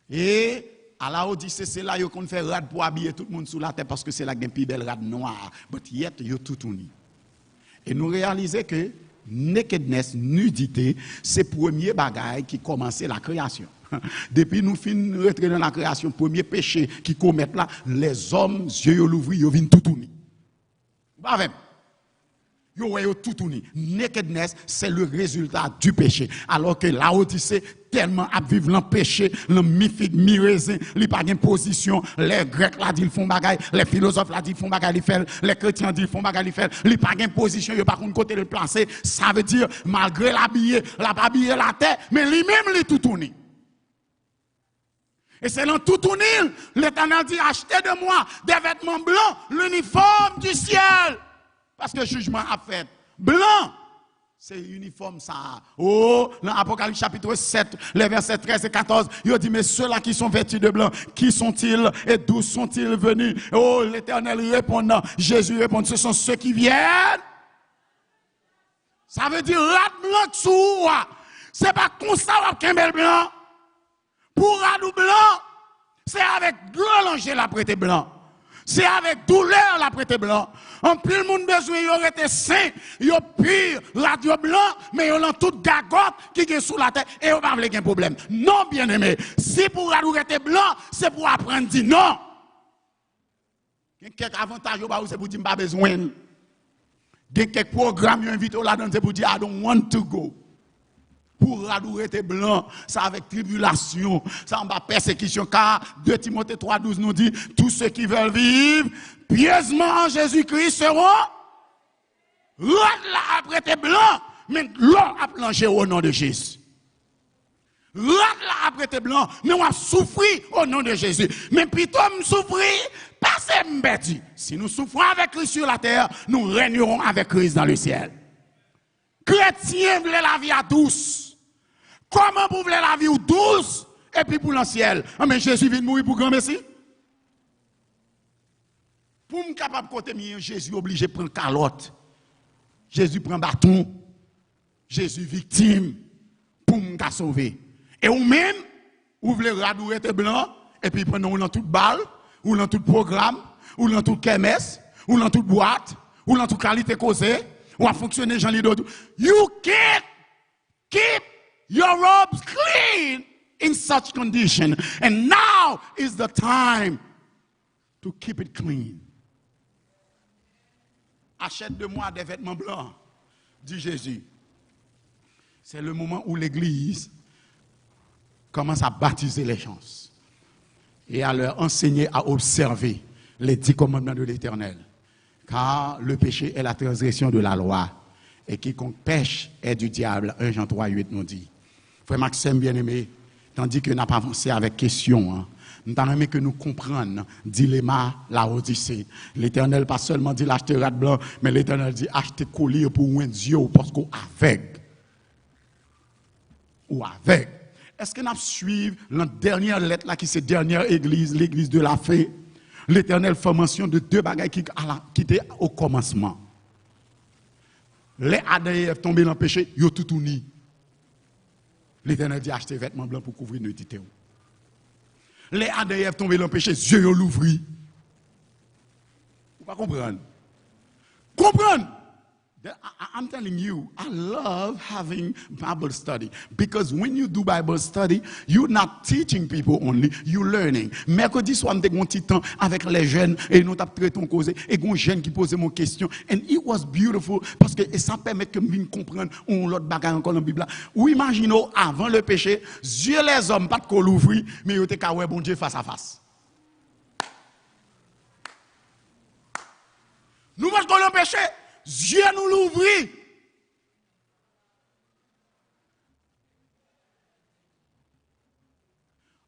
Et à la Odyssée, c'est là qu'on fait rad pour habiller tout le monde sous la tête parce que c'est là qu'il y a une plus belle rad noire. Mais yet, il y a tout uni. Et nous réalisons que nakedness, nudité, c'est le premier bagage qui commençait la création. Depuis nous finissons de rentrer dans la création, premier péché qui commettent là, les hommes, yeux l'ouvrent, ils viennent tout uni. Pas même. Yo voyez tout uni. Nakedness, c'est le résultat du péché. Alors que la Odyssée, tellement à vivre dans le péché, le mi-figue, mi-raisin, il pas de position. Les Grecs là, ils font bagaille. Les philosophes là, ils font bagaille, ils font. Les chrétiens ils font bagaille, ils font. Il pas de position, il pas de côté de placer. Ça veut dire, malgré l'habiller, la pas habiller la tête, mais lui-même, il tout uni. Et c'est dans tout uni, l'Éternel dit, achetez de moi des vêtements blancs, l'uniforme du ciel. Parce que le jugement a fait. Blanc, c'est uniforme ça. Oh, dans Apocalypse chapitre 7, les versets 13 et 14, il dit, mais ceux-là qui sont vêtus de blanc, qui sont-ils et d'où sont-ils venus? Oh, l'Éternel répondant, Jésus répond, ce sont ceux qui viennent. Ça veut dire, rat blanc dessous. C'est pas comme ça qu'un bel blanc. Pour radou blanc, c'est avec glolanger la prêté blanc. C'est avec douleur la prêté blanc. En plus, le monde besoin, il aurait été saint, il a pur, radio blanc, mais il a toute gagotte qui est sous la tête et il n'a pas de problème. Non, bien aimé. Si pour radou été blanc, c'est pour apprendre dire non. Il y a quelques avantages, c'est pour dire pas besoin. Il y a quelques programmes, il invite là-dedans, c'est pour dire I don't want to go. Pour radou était blanc, ça avec tribulation, ça en bas persécution, car 2 Timothée 3,12 nous dit, tous ceux qui veulent vivre pieusement en Jésus-Christ seront l'autre là après t'es blanc, mais l'autre a plongé au nom de Jésus. L'autre là après t'es blanc, mais on a souffert au nom de Jésus. Mais plutôt me souffrir, pas c'est m'bêti. Si nous souffrons avec Christ sur la terre, nous régnerons avec Christ dans le ciel. Chrétiens veulent la vie à douce. Comment vous voulez la vie douce et puis pour le ciel? Ah, mais Jésus vient mourir pour grand merci. Pour me capable de côté Jésus obligé de prendre calotte. Jésus prend bâton. Jésus victime pour me sauver. Et ou même, vous voulez radouer tes blancs et puis prenons dans toute balle, ou dans tout programme, ou dans toute kermesse, ou dans toute boîte, ou dans toute qualité causée, ou à fonctionner Jean Lido. You can't keep your robes clean in such condition. And now is the time to keep it clean. Achète de moi des vêtements blancs, dit Jésus. C'est le moment où l'Église commence à baptiser les gens et à leur enseigner à observer les 10 commandements de l'Éternel. Car le péché est la transgression de la loi. Et quiconque pêche est du diable. 1 Jean 3, 8 nous dit. Frère Maxime, bien-aimé, tandis que nous n'avons pas avancé avec question, hein, nous avons aimé que nous comprenions dilemma, la Odyssée. L'Éternel pas seulement dit l'acheter rat blanc, mais l'Éternel dit acheter collier pour un Dieu parce qu'on avec. Ou avec. Est-ce que nous suivons la dernière lettre là qui c'est dernière église, l'église de la fée? L'Éternel fait mention de deux bagailles qui étaient au commencement. Les Adam et Ève tombés dans le péché, ils ont tout uni. L'Éternel dit acheter vêtements blancs pour couvrir nudité. Les Adam et Ève tombés dans le péché, Dieu l'ouvre. Vous ne comprenez? Comprendre? I'm telling you, I love having Bible study because when you do Bible study, you're not teaching people only, you're learning. Mercredi soir, on a un petit temps avec les jeunes et nous avons traité ton cause et un jeune qui posait mon question and it was beautiful parce que ça permet que nous comprenions l'autre bagage encore dans la Bible. Ou imaginons avant le péché, Dieu les hommes pas de col ouvrir, mais ils étaient qu'à bon Dieu face à face. Nous pas de péché. Dieu nous l'ouvrit.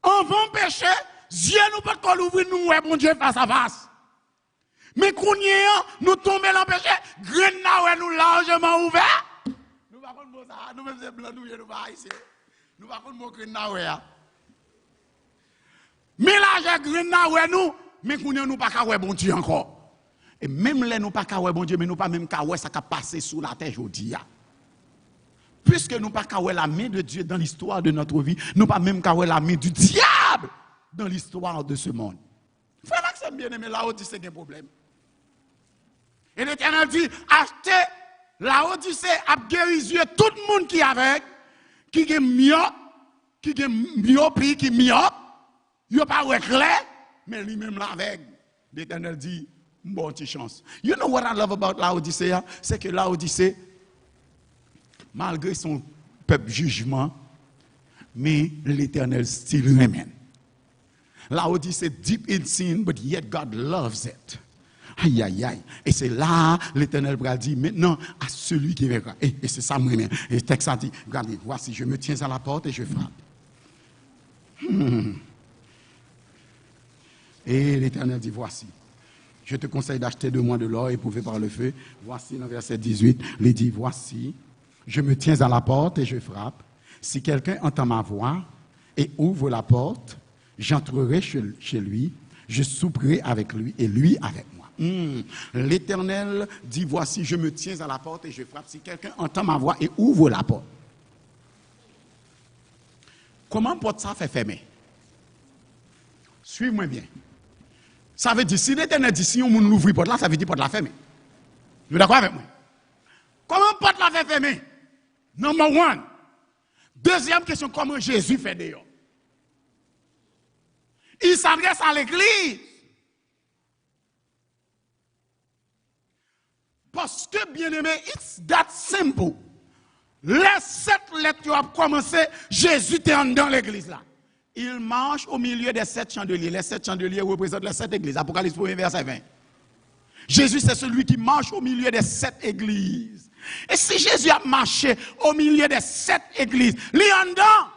Avant péché, Dieu nous peut pas l'ouvrir, nous, ouais, bon Dieu, face à face. Mais quand nous tombons dans le péché, graine nous largement ouvert. Nous pas contre ça, nous même c'est blanc, nous pas ici. Nous pas contre mon graine mais là, j'ai graine nous, mais quand nous pas ouais, bon Dieu encore. Et même là, nous pas qu'à bon Dieu, mais nous pas même qu'à ça qui a passé sous la terre aujourd'hui. Puisque nous pas qu'à la main de Dieu dans l'histoire de notre vie, nous pas même qu'à la main du diable dans l'histoire de ce monde. Frère Maxime, bien aimé, la Odyssée, c'est un problème. Et l'Éternel dit, achetez la Odyssée à guérir tout le monde qui est avec, qui est myope, qui est myopie, qui est myope, il n'y a pas clair, mais lui-même l'avec. L'Éternel dit, bonne chance. You know what I love about la Odyssée? C'est que la Odyssée, malgré son peuple jugement, mais l'Éternel still remain. La Odyssée deep in sin, but yet God loves it. Aïe, aïe, aïe. Et c'est là, l'Éternel va dire maintenant à celui qui verra. Et c'est ça, moi, et le texte a dit, regardez, voici, je me tiens à la porte et je frappe. Et l'Éternel dit, voici. Je te conseille d'acheter de moi de l'or éprouvé par le feu. Voici dans verset 18, il dit, voici, je me tiens à la porte et je frappe. Si quelqu'un entend ma voix et ouvre la porte, j'entrerai chez lui, je souperai avec lui et lui avec moi. L'Éternel dit, voici, je me tiens à la porte et je frappe. Si quelqu'un entend ma voix et ouvre la porte. Comment porte ça fait fermer? Suis-moi bien. Ça veut dire, si l'Éternel dit, si on l'ouvre porte là, ça veut dire porte la fermer. Vous êtes d'accord avec moi? Comment porte la fait fermer? Number one. Deuxième question, comment Jésus fait dehors? Il s'adresse à l'église. Parce que, bien aimé, it's that simple. Les 7 lettres qui ont commencé, Jésus était dans l'église là. Il marche au milieu des 7 chandeliers. Les 7 chandeliers représentent les 7 églises. Apocalypse 1, verset 20. Jésus, c'est celui qui marche au milieu des 7 églises. Et si Jésus a marché au milieu des 7 églises, il est en dedans.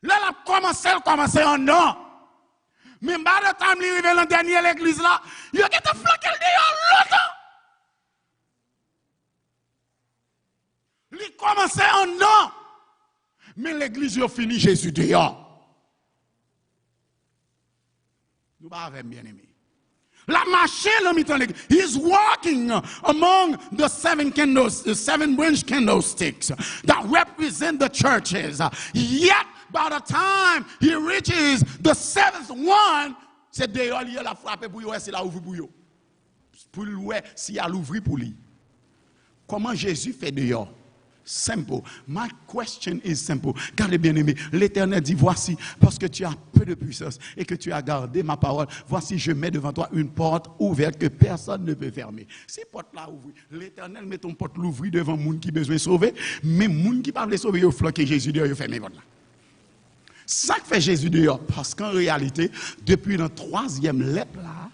Là, il a commencé en dedans. Mais par le temps, il est arrivé dans la dernière église là, il a été flanqué dehors longtemps. Il commençait en dedans. Mais l'église a fini Jésus dehors. Nous pas avec bien aimé. La marché là mitan l'église. He's walking among the 7 candles, the 7 branch candlesticks that represent the churches. Yet by the time he reaches the 7th one, c'est dehors il a frappé pour lui, c'est là ouvert pour lui. Pour lui, s'il a l'ouvert pour lui. Comment Jésus fait dehors? Simple. My question is simple. Gardez bien aimé. L'Éternel dit, voici, parce que tu as peu de puissance et que tu as gardé ma parole, voici, je mets devant toi une porte ouverte que personne ne peut fermer. Si porte là ouvre, l'Éternel met ton porte l'ouvrir devant moun qui besoin de sauver, mais moun qui parle de sauver, il floqué Jésus dehors, il ferme porte là. Ça que fait Jésus dehors, parce qu'en réalité, depuis la 3e lettre là,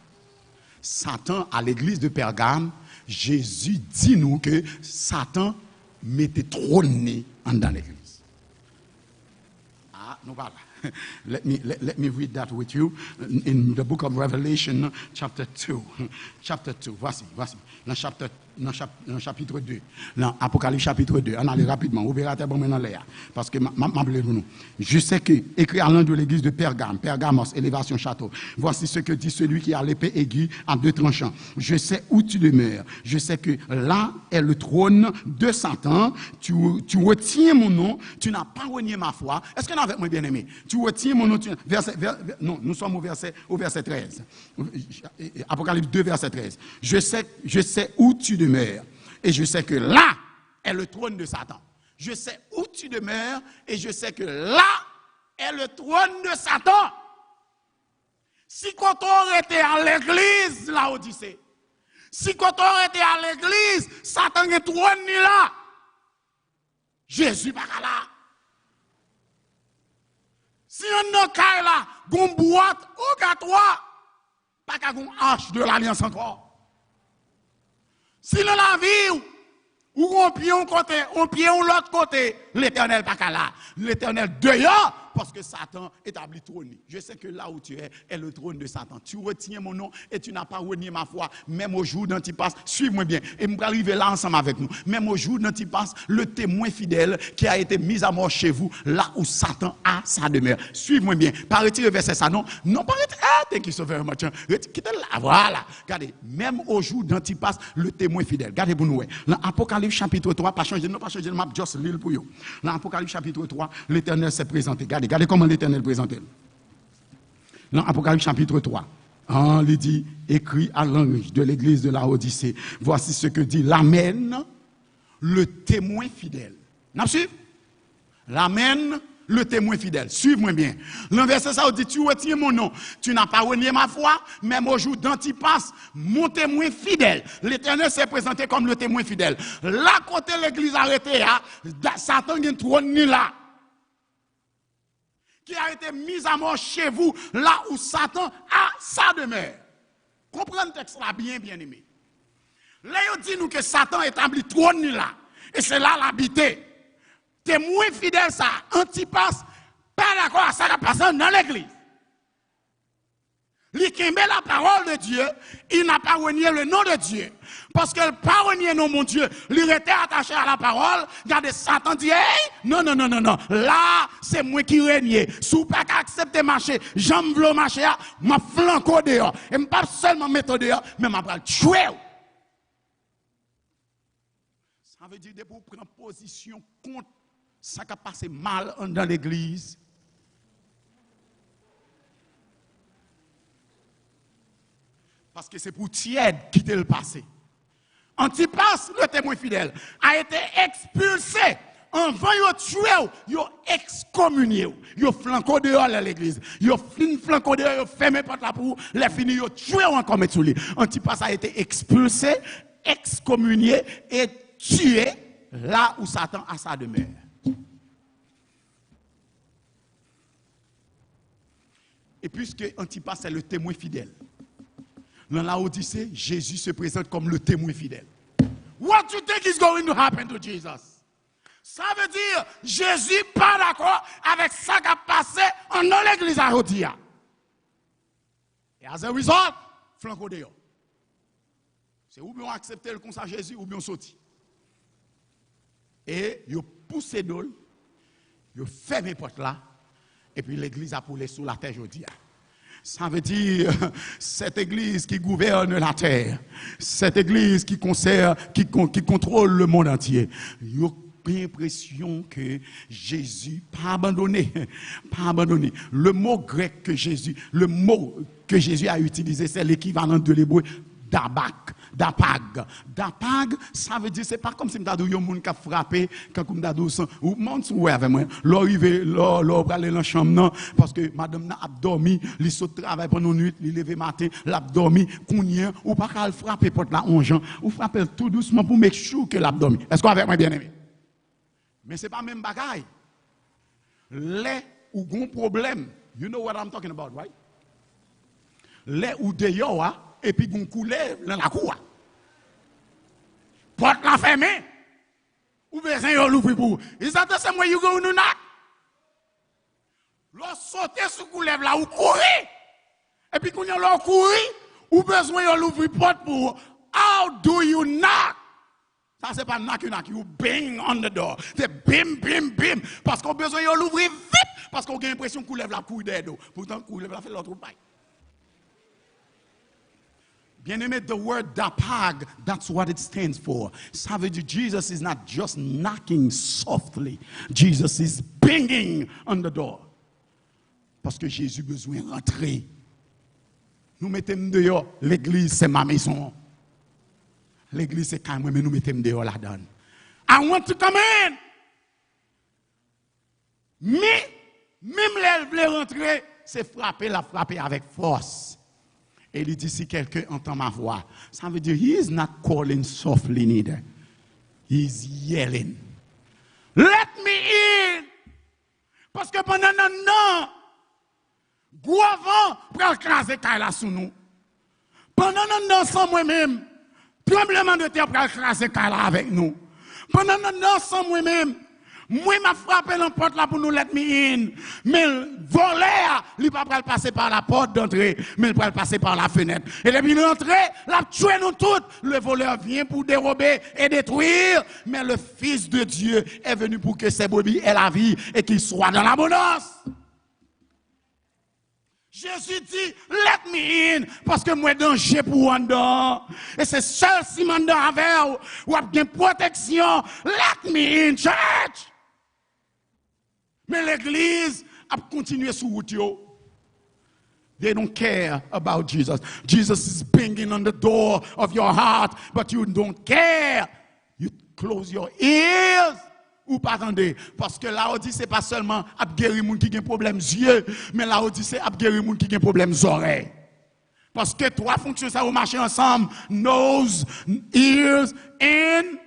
Satan à l'église de Pergame Jésus dit nous que Satan mettait trôné dans l'église. Ah, nous voilà. Let me read that with you in the book of Revelation, chapter 2. Chapter 2, voici. Dans chapitre 2. Dans Apocalypse chapitre 2. On allait rapidement. Opérateur bon maintenant là. Parce que nous. Je sais que, écrit à l'un de l'église de Pergamos, élévation château. Voici ce que dit celui qui a l'épée aiguë à deux tranchants. Je sais où tu demeures. Je sais que là est le trône de Satan. Tu retiens mon nom. Tu n'as pas renié ma foi. Est-ce que nous avec moi bien aimé? Tu retiens mon nom. Non, nous sommes au verset 13. Apocalypse 2, verset 13. Je sais où tu demeures. Et je sais que là est le trône de Satan. Je sais où tu demeures. Et je sais que là est le trône de Satan. Si quand on était à l'église, la Odyssée. Si quand on était à l'église, Satan est trône là. Jésus pas là. Si on a là, gon boîte au gâtois, pas qu'à gon arche de l'alliance encore. Si dans la vie, ou on pied un côté, on pied l'autre côté, l'Éternel pas qu'à là. L'Éternel dehors, parce que Satan établit trône. Je sais que là où tu es, est le trône de Satan. Tu retiens mon nom et tu n'as pas renié ma foi. Même au jour d'Antipas, suis-moi bien. Et je vais arriver là ensemble avec nous. Même au jour d'Antipas, le témoin fidèle qui a été mis à mort chez vous, là où Satan a sa demeure. Suivez-moi bien. Pas retirer verset ça, non. Non, pas retirer. Ah, thank you so very much. Quittez là. Voilà. Regardez. Même au jour d'Antipas, le témoin fidèle. Regardez pour nous. Dans Apocalypse chapitre 3, pas changer, non, pas changer le map, just l'île pour vous. Dans Apocalypse chapitre 3, l'Éternel s'est présenté. Regardez comment l'Éternel présentait. Dans Apocalypse chapitre 3, il dit, écrit à l'ange de l'église de la Odyssée, voici ce que dit l'Amen, le témoin fidèle. N'a-vous suivi? L'Amen, le témoin fidèle. Suivez-moi bien. L'inverse, ça dit, tu retiens mon nom. Tu n'as pas renié ma foi, même au jour d'Antipas, mon témoin fidèle. L'Éternel s'est présenté comme le témoin fidèle. Là, côté l'église arrêtée, Satan est trône là. Qui a été mis à mort chez vous, là où Satan a sa demeure. Comprenez le texte là, bien aimé. Là, il dit nous que Satan établit trône là. Et c'est là l'habité. Témoin fidèle, ça, Antipas, pas d'accord à ça qui passe dans l'église. Il qui met la parole de Dieu, il n'a pas renié le nom de Dieu. Parce qu'il n'a pas renié le nom de mon Dieu, il était attaché à la parole. Regardez, Satan dit, hey, non. Là, c'est moi qui règne. Si vous pas accepter marcher, j'aime vouloir marcher, je flanco dehors. Et je ne pas seulement mettre dehors, mais je vais le tuer. Ça veut dire que pour prendre position contre ça qui a passé mal dans l'église. Parce que c'est pour tiède quitter le passé. Antipas, le témoin fidèle, a été expulsé. Avant de tuer, ils ont excommunié. Ils ont flanqué dehors à l'église. Ils ont flanqué dehors, ils ont fermé porte là pour les finir, ils ont tué encore mettre sous lui. Antipas a été expulsé, excommunié et tué là où Satan a sa demeure. Et puisque Antipas est le témoin fidèle, dans la Odyssée, Jésus se présente comme le témoin fidèle. What do you think is going to happen to Jesus? Ça veut dire, Jésus pas d'accord avec ça qui a passé dans l'église à Rodia. Et as a result, flanco dehors. C'est ou bien accepter le conseil de Jésus ou bien sorti. Et ils poussé d'ol, ils fermé les portes là, et puis l'église a poulé sous la terre Jodia. Ça veut dire cette église qui gouverne la terre, cette église qui contrôle le monde entier. Il y a l'impression que Jésus pas abandonné. Le mot grec que Jésus a utilisé, c'est l'équivalent de l'hébreu d'apag. D'apag, ça veut dire, c'est pas comme si m'dadou yon moun ka frappé, quand m'dadou son, ou moun sou avec moi, l'arrivé, aller dans la chambre, non, parce que madame n'a dormi, li saute travail pendant une nuit, li levé matin, l'a dormi, kounien, ou pas qu'à frapper porte la onjan, ou frapper tout doucement pour make sure que l'a dormi. Est-ce qu'on avec moi bien aimé? Mais c'est pas même bagaille. Les ou gon problème, you know what I'm talking about, right? Les ou dehors, et puis gon coulé dans la cour. porte la fermée. Ou besoin l'ouvrir pour. Is that the same way you go to knock? L'on saute sous coulève là ou courir. Et puis quand on courir, ou besoin l'ouvrir porte pour. How do you knock? Ça c'est pas knock, you bang on the door. C'est bim bim bim parce qu'on besoin l'ouvrir vite parce qu'on a l'impression qu'on lève la couille d'aide. Pourtant qu'on lève la fait l'autre paille. Bien-aimé, the word dapag, that's what it stands for. Ça veut dire Jesus is not just knocking softly. Jesus is banging on the door. Parce que Jésus a besoin de rentrer. Nous mettons dehors, l'église c'est ma maison. L'église c'est quand même, mais nous mettons dehors là-dedans. I want to come in. Mais, même les veulent rentrer, c'est frapper avec force. Et il dit, si quelqu'un entend ma voix, ça veut dire, he is not calling softly neither. He is yelling. Let me in! Parce que pendant un an, Gouavant pour écraser Kaila sous nous. Pendant un an sans moi-même, tremblement de terre pour écraser Kaila avec nous. Pendant un an sans moi-même, moi m'a frappé la porte là pour nous let me in. Mais le voleur, il va pas passer par la porte d'entrée, mais il va passer par la fenêtre. Et depuis l'entrée, l'a tué nous toutes. Le voleur vient pour dérober et détruire, mais le Fils de Dieu est venu pour que ses brebis aient la vie et qu'ils soient dans l'abondance. Jésus dit, let me in, parce que moi, danger pour en dedans. Et c'est seul si mon dedans avec ou a bien protection. Let me in, church. Mais l'église a continué sur route. They don't care about Jesus. Jesus is banging on the door of your heart, but you don't care. You close your ears. Ou pas attendez, parce que la Odyssée c'est pas seulement à guérir moun qui a problème yeux, mais la Odyssée c'est à guérir moun qui a problème oreilles. Parce que trois fonctions ça vont marcher ensemble, nose, ears and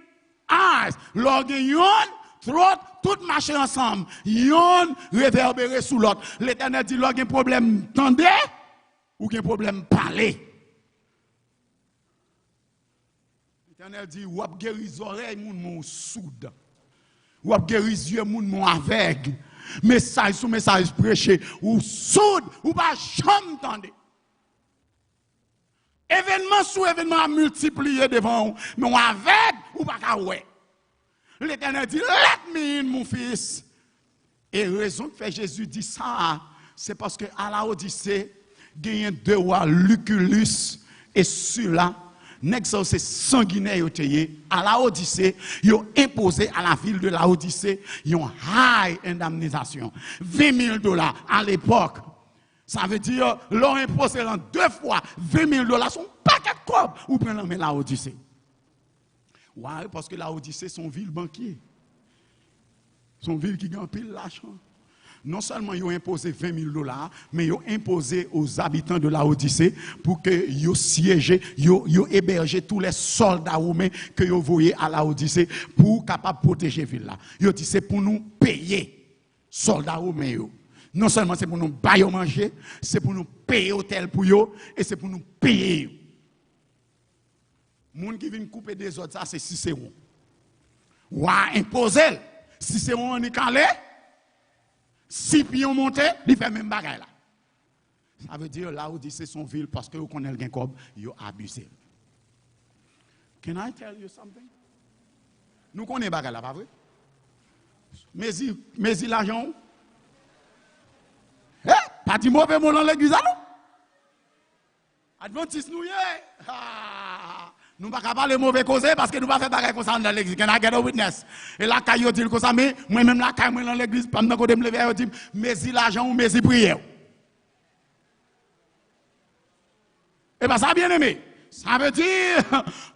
eyes. L'organe, throat, tout marcher ensemble. Yon réverbéré sous l'autre. L'Éternel dit l'organe problème tendez ou un problème parler. L'Éternel dit ou ap guérir oreilles moun sourd. Ou ap guérir yeux moun aveugle. Message sous message prêché ou sourd ou pas jamais entendre. Événement sous événement à multiplier devant vous, mais on aveugle ou pas ka ouais. L'Éternel dit let me in mon fils. Et raison que fait Jésus dit ça, c'est parce que à la Odyssée, il y a deux rois Lucullus et Sulla. Nèg c'est sanguinaire à la Odyssée, ils ont imposé à la ville de la Odyssée une high indemnisation, $20,000 à l'époque. Ça veut dire l'ont imposé en 2 fois $20,000 son paquet de cob ou prendre la Odyssée. Ouais, parce que la Odyssée son ville banquier. Son ville qui gagne pile l'argent. Non seulement ils ont imposé $20,000, mais ils ont imposé aux habitants de la Odyssée pour que ils siègent, ils hébergent tous les soldats romains que ils voyaient à la Odyssée pour capable protéger la ville là. Ils dit c'est pour nous payer soldats romains. Non seulement c'est pour nous bailler manger, c'est pour nous payer hôtel pour eux et c'est pour nous payer. Moun qui vient couper des autres ça c'est Cicéron. Ouah imposer Cicéron en est calé. Si pions monté, il fait même bagaille là. Ça veut dire là où dit c'est son ville parce que vous connaissez le gain il a abusé. Can I tell you something? Nous connaissons bagaille là, pas vrai? Mais l'argent. Eh, pas dit mauvais mot dans l'église là non? Adventiste nous nous pas parler mauvais causer parce que nous pas faire bagaille comme ça dans l'église. Can I get a witness? Et là quand yo dit comme ça mais moi même là quand moi dans l'église pendant que me lever yo dit mais l'argent ou mais prière. Et ben ça bien aimé. Ça veut dire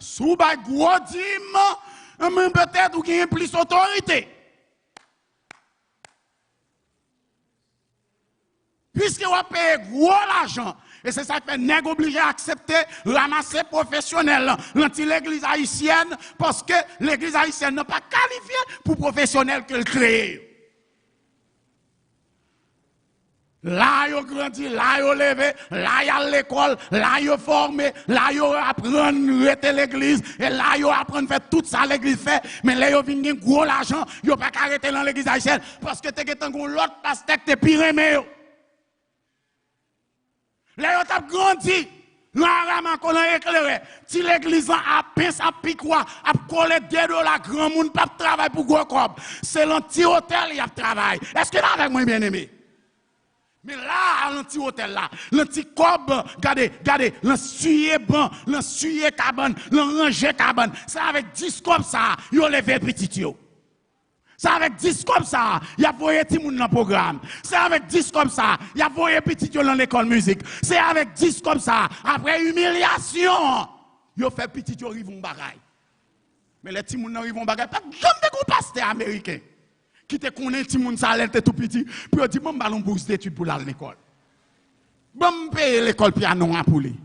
sous ba gros dim même peut-être ou gagne plus autorité. Puisque on paye gros l'argent. Et c'est ça qui fait nèg obligé à accepter ramasser professionnel dans l'église haïtienne parce que l'église haïtienne n'est pas qualifiée pour professionnel qu'elle crée. Là, ils grandi, là, ils levé, là, ils à l'école, là, ils formé, là, ils apprennent à rester l'église, et là, ils apprennent à faire tout ça l'église fait, mais là, ils viennent gros l'argent, ils n'ont pas qu'à arrêter dans l'église haïtienne, parce que tu as l'autre pasteur qui est pire aimé. Là, ils ont grandi. Là, on a éclairé. Si l'église a pince, a piquois, a collé $2, grand monde pas travail pour gros corps. C'est l'anti-hôtel qui a travail. Est-ce que là, avec moi, bien aimé? Mais là, à l'anti-hôtel, là, l'anti-cob, regardez, l'ensuyer ban, l'ensuyer cabane, l'enranger cabane. C'est avec 10 comme ça, ils ont levé petit yo. C'est avec 10 comme ça, il y a voyé tout le monde dans le programme. C'est avec 10 comme ça, il y a voyé petit yo dans l'école musique. C'est avec 10 comme ça, après humiliation, il a fait petit yo rivon bagaille. Mais les petits moun nan rivon bagaille, pas comme des gros pasteurs américains. Qui te connaît ti moun sa l'était tout petit, puis dit bon ballon bourse d'études pour aller à l'école. Bon payer l'école piano pour lui.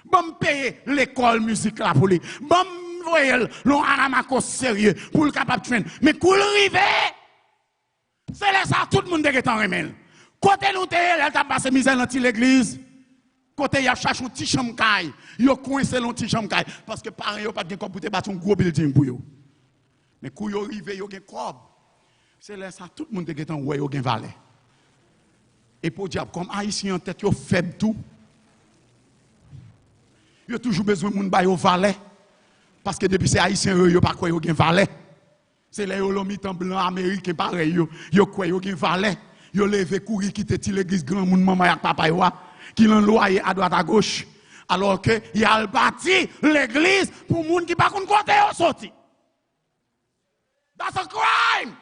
Bon payer l'école musique là pour lui. Bon voyez l'on aramako sérieux pour le capable de traîner. Mais cool rivé. C'est là ça tout le monde est en remel. Côté nous te elle t'a passé misère dans l'église. Côté y a cherché un petit chambre caille. Yo coincé l'on petit chambre caille parce que parents yo pas de corps pour te battre un gros building pour yo. Mais kou yo rivé yo gen corps. C'est là ça, tout le monde est en ouais, il valet. Et pour dire, comme haïtien en tête, il faible tout. Il a toujours besoin de monde au valet. Parce que depuis c'est haïtien, il n'y a pas quoi, il valet. C'est là, il a mis en blanc américain, pareil, il a quoi, il valet. Il a levé courir, quitter l'église, grand monde, maman et papa, qui l'ont loyé à droite à gauche. Alors que, il a bâti l'église pour les gens qui ne pas côté sorti. That's a crime!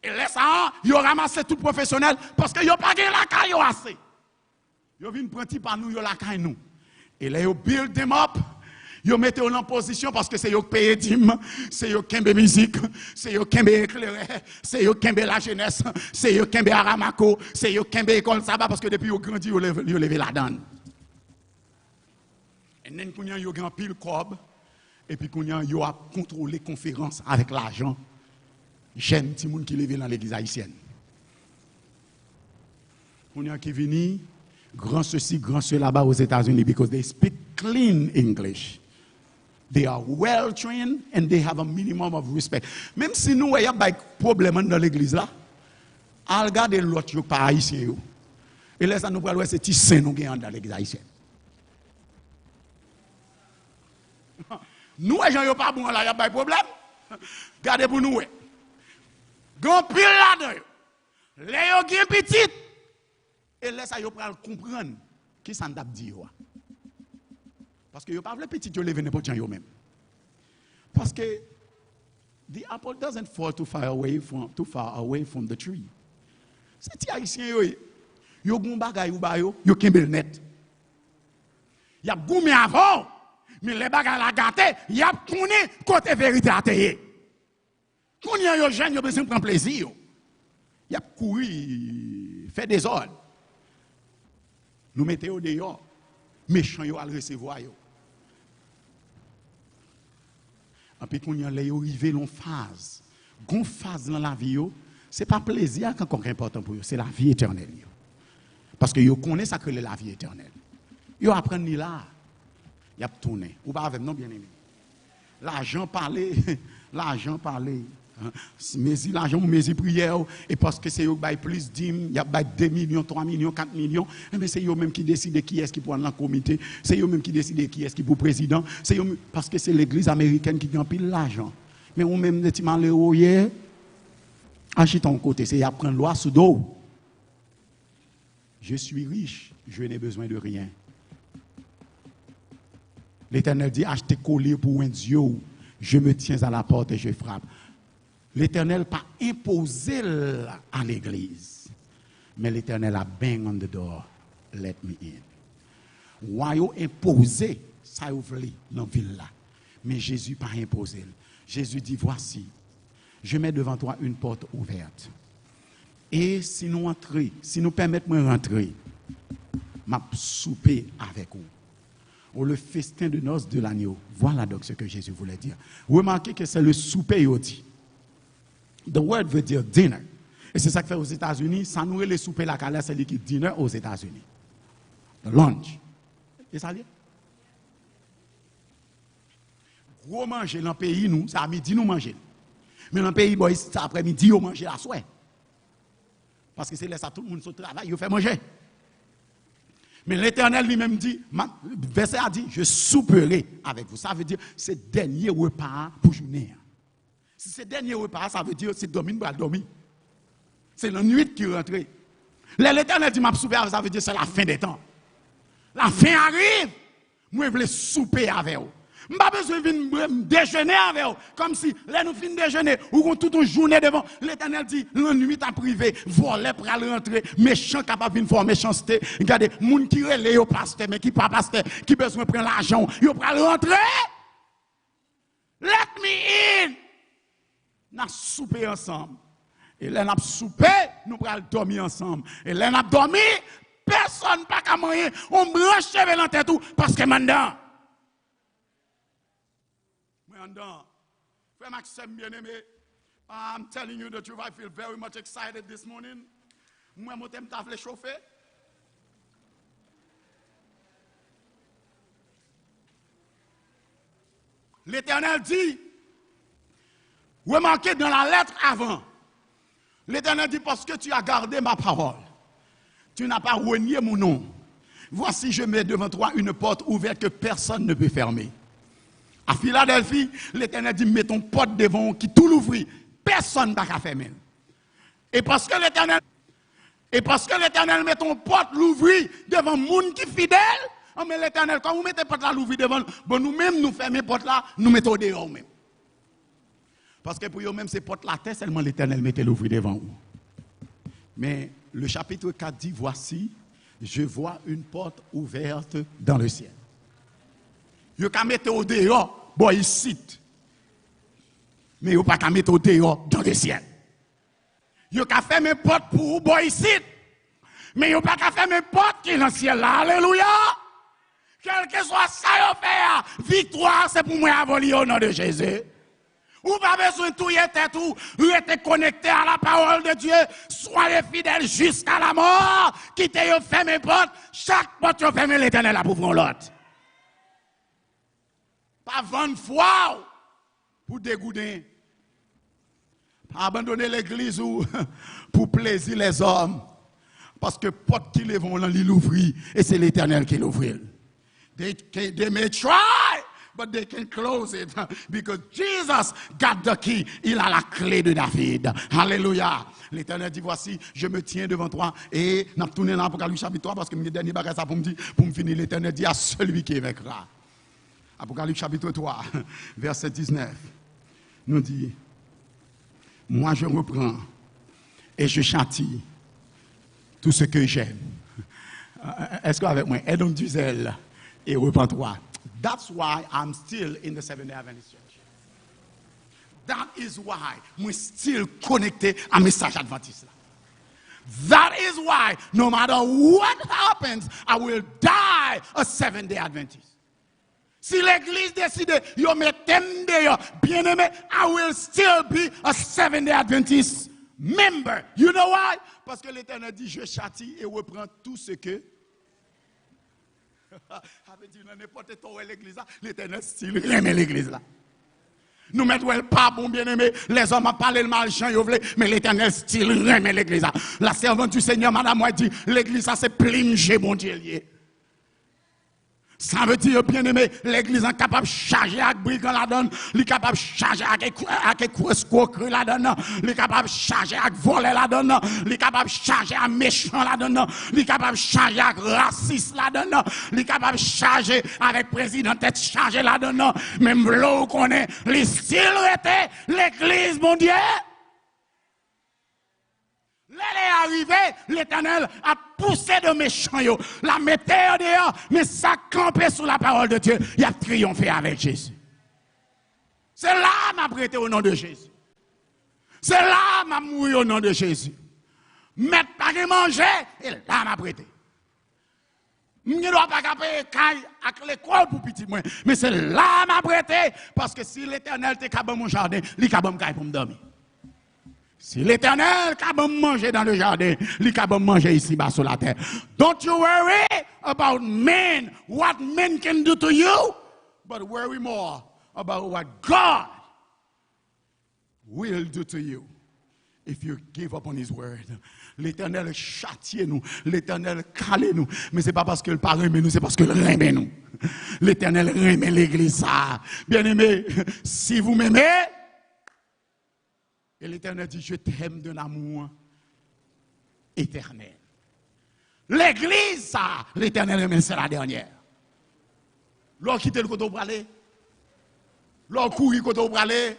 Et là, ça, ils ont ramassé tout professionnel parce qu'ils n'ont pas gagné la caille assez. Ils ont vu une prendre par nous, ils ont la caille nous. Et là, ils ont build them up. Ils ont mis en position parce que c'est eux qui payent dîme, c'est eux qui ont musique, c'est eux qui ont éclairé, c'est eux qui ont la jeunesse, c'est eux qui ont Aramako, c'est eux qui ont l'école sabbat parce que depuis qu'ils ont grandi, ils ont levé la donne. Et puis, ils ont un pile cob, et puis ils ont contrôlé les conférences avec l'argent. J'aime tout le monde qui lève dans l'église haïtienne. On y a qui venu, grand ceci, grand cela là-bas aux États-Unis, because they speak clean English. They are well trained and they have a minimum of respect. Même si nous, il y a des problèmes dans l'église là, à regarder l'autre, il pas haïtien. Et là, ça nous parle, c'est petit saint nous gagnons dans l'église haïtienne. Nous, les gens, ils pas bon là, il y a des problèmes. Regardez pour nous. Grand pile là-dedans. Les gens qui sont petits. Et là, ça, ils peuvent comprendre qui s'en a dit. Parce que ils ne peuvent pas petit, ils lèvent n'importe qui même. Parce que the apple doesn't fall too far away from the tree. C'est les haïtiens, ils ont un bagage, ils ont un net. Ils ont goumé avant, mais les bagages la gâté, ils ont connu côté vérité à terre. Quand il y a des gens qui ont besoin de prendre plaisir, il y a couru, fait des ordres. Nous mettons au dehors, méchants à le recevoir. Et puis quand il y a arrivé dans une phase dans la vie, ce n'est pas plaisir qui est important pour eux, c'est la vie éternelle. Parce que ils connaissent ça que la vie éternelle. Ils apprennent là, ils ont tourné. Ou pas avec nous, bien aimé. L'argent parlait. L'argent, mes prières, et parce que c'est eux qui plus dîmes, il y a 2 millions, 3 millions, 4 millions, mais c'est eux même qui décident qui est-ce qui prend dans le comité, c'est eux même qui décident qui est-ce qui pour président, c'est eux parce que c'est l'église américaine qui gagne pile l'argent. Mais on même des petits malheureux hier, achète ton côté, c'est à prendre loi sous dos. Je suis riche, je n'ai besoin de rien. L'Éternel dit, achetez collier pour un Dieu, je me tiens à la porte et je frappe. L'Éternel n'a pas imposé à l'église, mais l'Éternel a bang on the door, let me in. Royaume imposé, ça ouvre dans la ville là. Mais Jésus n'a pas imposé. Jésus dit, voici, je mets devant toi une porte ouverte. Et si nous entrons, si nous permettons de rentrer, je vais souper avec vous. Ou le festin de noces de l'agneau. Voilà donc ce que Jésus voulait dire. Remarquez que c'est le souper, il dit. The word veut dire dinner. Et c'est ça que fait aux États-Unis, ça nous les souper la calais, c'est l'équipe dîner aux États-Unis. Le lunch. Et ça lié? Gros manger dans le pays, nous, c'est à midi nous manger. Mais dans le pays, boy, c'est après-midi, on mange la soirée. Parce que c'est là ça, tout le monde se travaille, il fait manger. Mais l'Éternel lui-même dit, verset a dit, je souperai avec vous. Ça veut dire, c'est le dernier repas pour journée. Si c'est le dernier repas, ça veut dire, c'est dormir pour dormir. C'est la nuit qui rentre. L'Éternel dit, m'a souper avec vous, ça veut dire, c'est la fin des temps. La fin arrive. Moi, je veux souper avec vous. Je n'ai pas besoin de déjeuner avec vous. Comme si, là, nous finissons de déjeuner, ou toute une journée devant. L'Éternel dit, la nuit à privé, voler pour aller rentrer, méchant capable de faire méchanceté. Regardez, les gens qui relèvent au pasteur, mais qui pas pasteur, qui besoin de prendre l'argent, ils vont rentrer. Let me in. Nous allons souper ensemble. Et là, nous allons souper, nous allons dormir ensemble. Et là, nous allons dormir, personne pas qu'à moyen. On branche dans la tête parce que maintenant. Frère Maxime, bien-aimé, I'm telling you the truth, I feel very much excited this morning. Moi, je t'ai chauffé. L'Éternel dit, remarquez dans la lettre avant, l'Éternel dit, parce que tu as gardé ma parole, tu n'as pas renié mon nom. Voici, je mets devant toi une porte ouverte que personne ne peut fermer. À Philadelphie, l'Éternel dit, mets ton porte devant qui tout l'ouvrit. Personne ne peut fermer. Et parce que l'Éternel met ton porte l'ouvrit devant le monde qui est fidèle, mais l'Éternel, quand vous mettez porte là l'ouvrit devant, bon, nous-mêmes, nous fermons porte là, nous mettons dehors même. Parce que pour eux-mêmes, ces portes là, seulement l'Éternel mettait l'ouvrit devant vous. Mais le chapitre 4 dit, voici, je vois une porte ouverte dans le ciel. Vous pouvez mettre au dehors, bon, ici. Mais vous ne pouvez pas mettre au dehors dans le ciel. Vous pouvez faire mes portes pour vous, bon, ici. Mais vous ne pouvez pas faire mes portes qui sont dans le ciel là. Alléluia. Quel que soit ça, vous faites, victoire, c'est pour moi à voler au nom de Jésus. Vous n'avez pas besoin de tout y être tout. Vous êtes connecté à la parole de Dieu. Soyez fidèles jusqu'à la mort. Quittez, vous fermez mes portes. Chaque porte, vous fermez l'Éternel là pour vous l'autre. Pas 20 fois pour dégoûter. Pas abandonner l'église pour plaisir les hommes. Parce que porte qui les vont l'ouvrir et c'est l'Éternel qui l'ouvre. They may try, but they can close it. Because Jesus got the key. Il a la clé de David. Alléluia. L'Éternel dit, voici, je me tiens devant toi. Et nous avons tourné dans l'Apocalypse chapitre 3 parce que mes derniers bagages pour me finir. L'Éternel dit à celui qui vaincra. Apocalypse chapitre 3, verset 19, nous dit, moi je reprends et je châtie tout ce que j'aime. Est-ce qu'avec moi, aie donc du zèle et repens-toi. That's why I'm still in the Seventh-day Adventist Church. That is why I'm still connected à message adventiste. That is why no matter what happens, I will die a Seventh-day Adventist. Si l'église décide, yo mettem de bien aimé, I will still be a Seventh-day Adventist member. You know why? Parce que l'Éternel dit, je châtie et reprends tout ce que. Avait dit, n'importe où l'église là, l'Éternel style remet l'église là. Nous mettons pas bon bien aimé, les hommes ont parlé le mal, mais l'Éternel style remet l'église là. La servante du Seigneur, madame, moi dit, l'église ça c'est plingé, mon Dieu lié. Ça veut dire, bien aimé, l'église est capable de charger avec brigand la donne, elle est capable de charger avec escroquerie la donne, elle est capable de charger avec voler la donne, elle est capable de charger avec méchant la donne, elle est capable de charger avec raciste la donne, elle est capable de charger avec président tête chargé la donne, même là où qu'on est, les styles étaient l'église, mon Dieu. L'elle est arrivée, l'Éternel a poussé de méchants, la mettait dehors, mais ça campait sous la parole de Dieu, il a triomphé avec Jésus. C'est là m'a prêté au nom de Jésus. C'est là m'a mouru au nom de Jésus. Mettre pas de manger, et là m'a prêté. Je ne dois pas payer caille avec l'école pour petit moins, mais c'est là m'a prêté, parce que si l'Éternel te capable mon jardin, il capable caille pour me dormir. Si l'Éternel capable de manger dans le jardin, il est capable de manger ici-bas sur la terre. Don't you worry about men, what men can do to you, but worry more about what God will do to you if you give up on His word. L'Éternel châtie nous, l'Éternel cale nous, mais c'est pas parce qu'il parle mais nous, c'est parce qu'il aime nous. L'Éternel aime l'Église. Bien-aimé, si vous m'aimez, et l'Éternel dit, je t'aime d'un amour éternel. L'Église, ça, l'Éternel aime, c'est la dernière. L'on quitte le côté pour aller, l'on courir côté pour aller,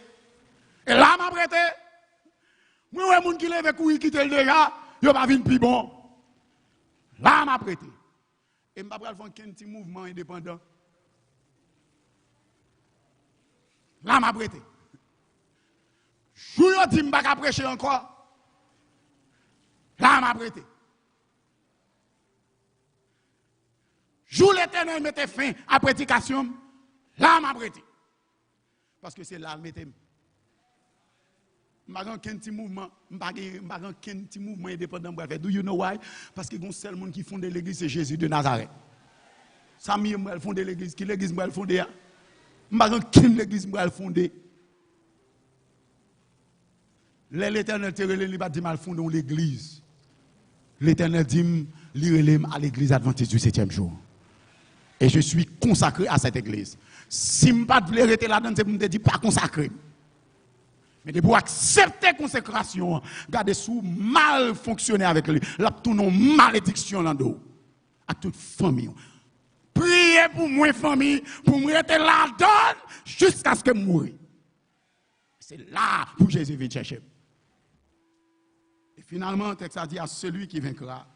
et là, m'a prêté. Moi, les gens qui lèvent courir quitter le déjà, ils ne vont pas venir plus bon. Là, m'a prêté. Et je ne vais pas faire un petit mouvement indépendant. Là, m'a prêté. Je vous dis, je ne vais pas prêcher encore. Là, m'a prêté. Jour l'Éternel mettait fin à la prédication. Là, m'a prêté. Parce que c'est là le mettez. Je ne vais pas faire un petit mouvement indépendant. Do you know why? Parce que le seul monde qui fonde l'église, c'est Jésus de Nazareth. Ça m'a fondé l'église. Qui l'église m'a fondé? Je ne vais pas faire l'église m'a fondé. L'Éternel te relève, il va dire mal fondé l'église. L'Éternel dit, il relève à l'église adventiste du 7e jour. Et je suis consacré à cette église. Si je ne pas arrêter là-dedans, c'est pour me dire pas consacré. Mais pour accepter la consécration, regardez sous mal fonctionner avec lui. Là, tout non malédiction là-dedans. À toute famille. Priez pour moi, famille, pour me rester là-dedans jusqu'à ce que je moure. C'est là où Jésus vient chercher. Et finalement, le texte a dit à celui qui vaincra,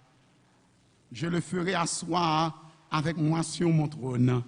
je le ferai asseoir avec moi sur mon trône.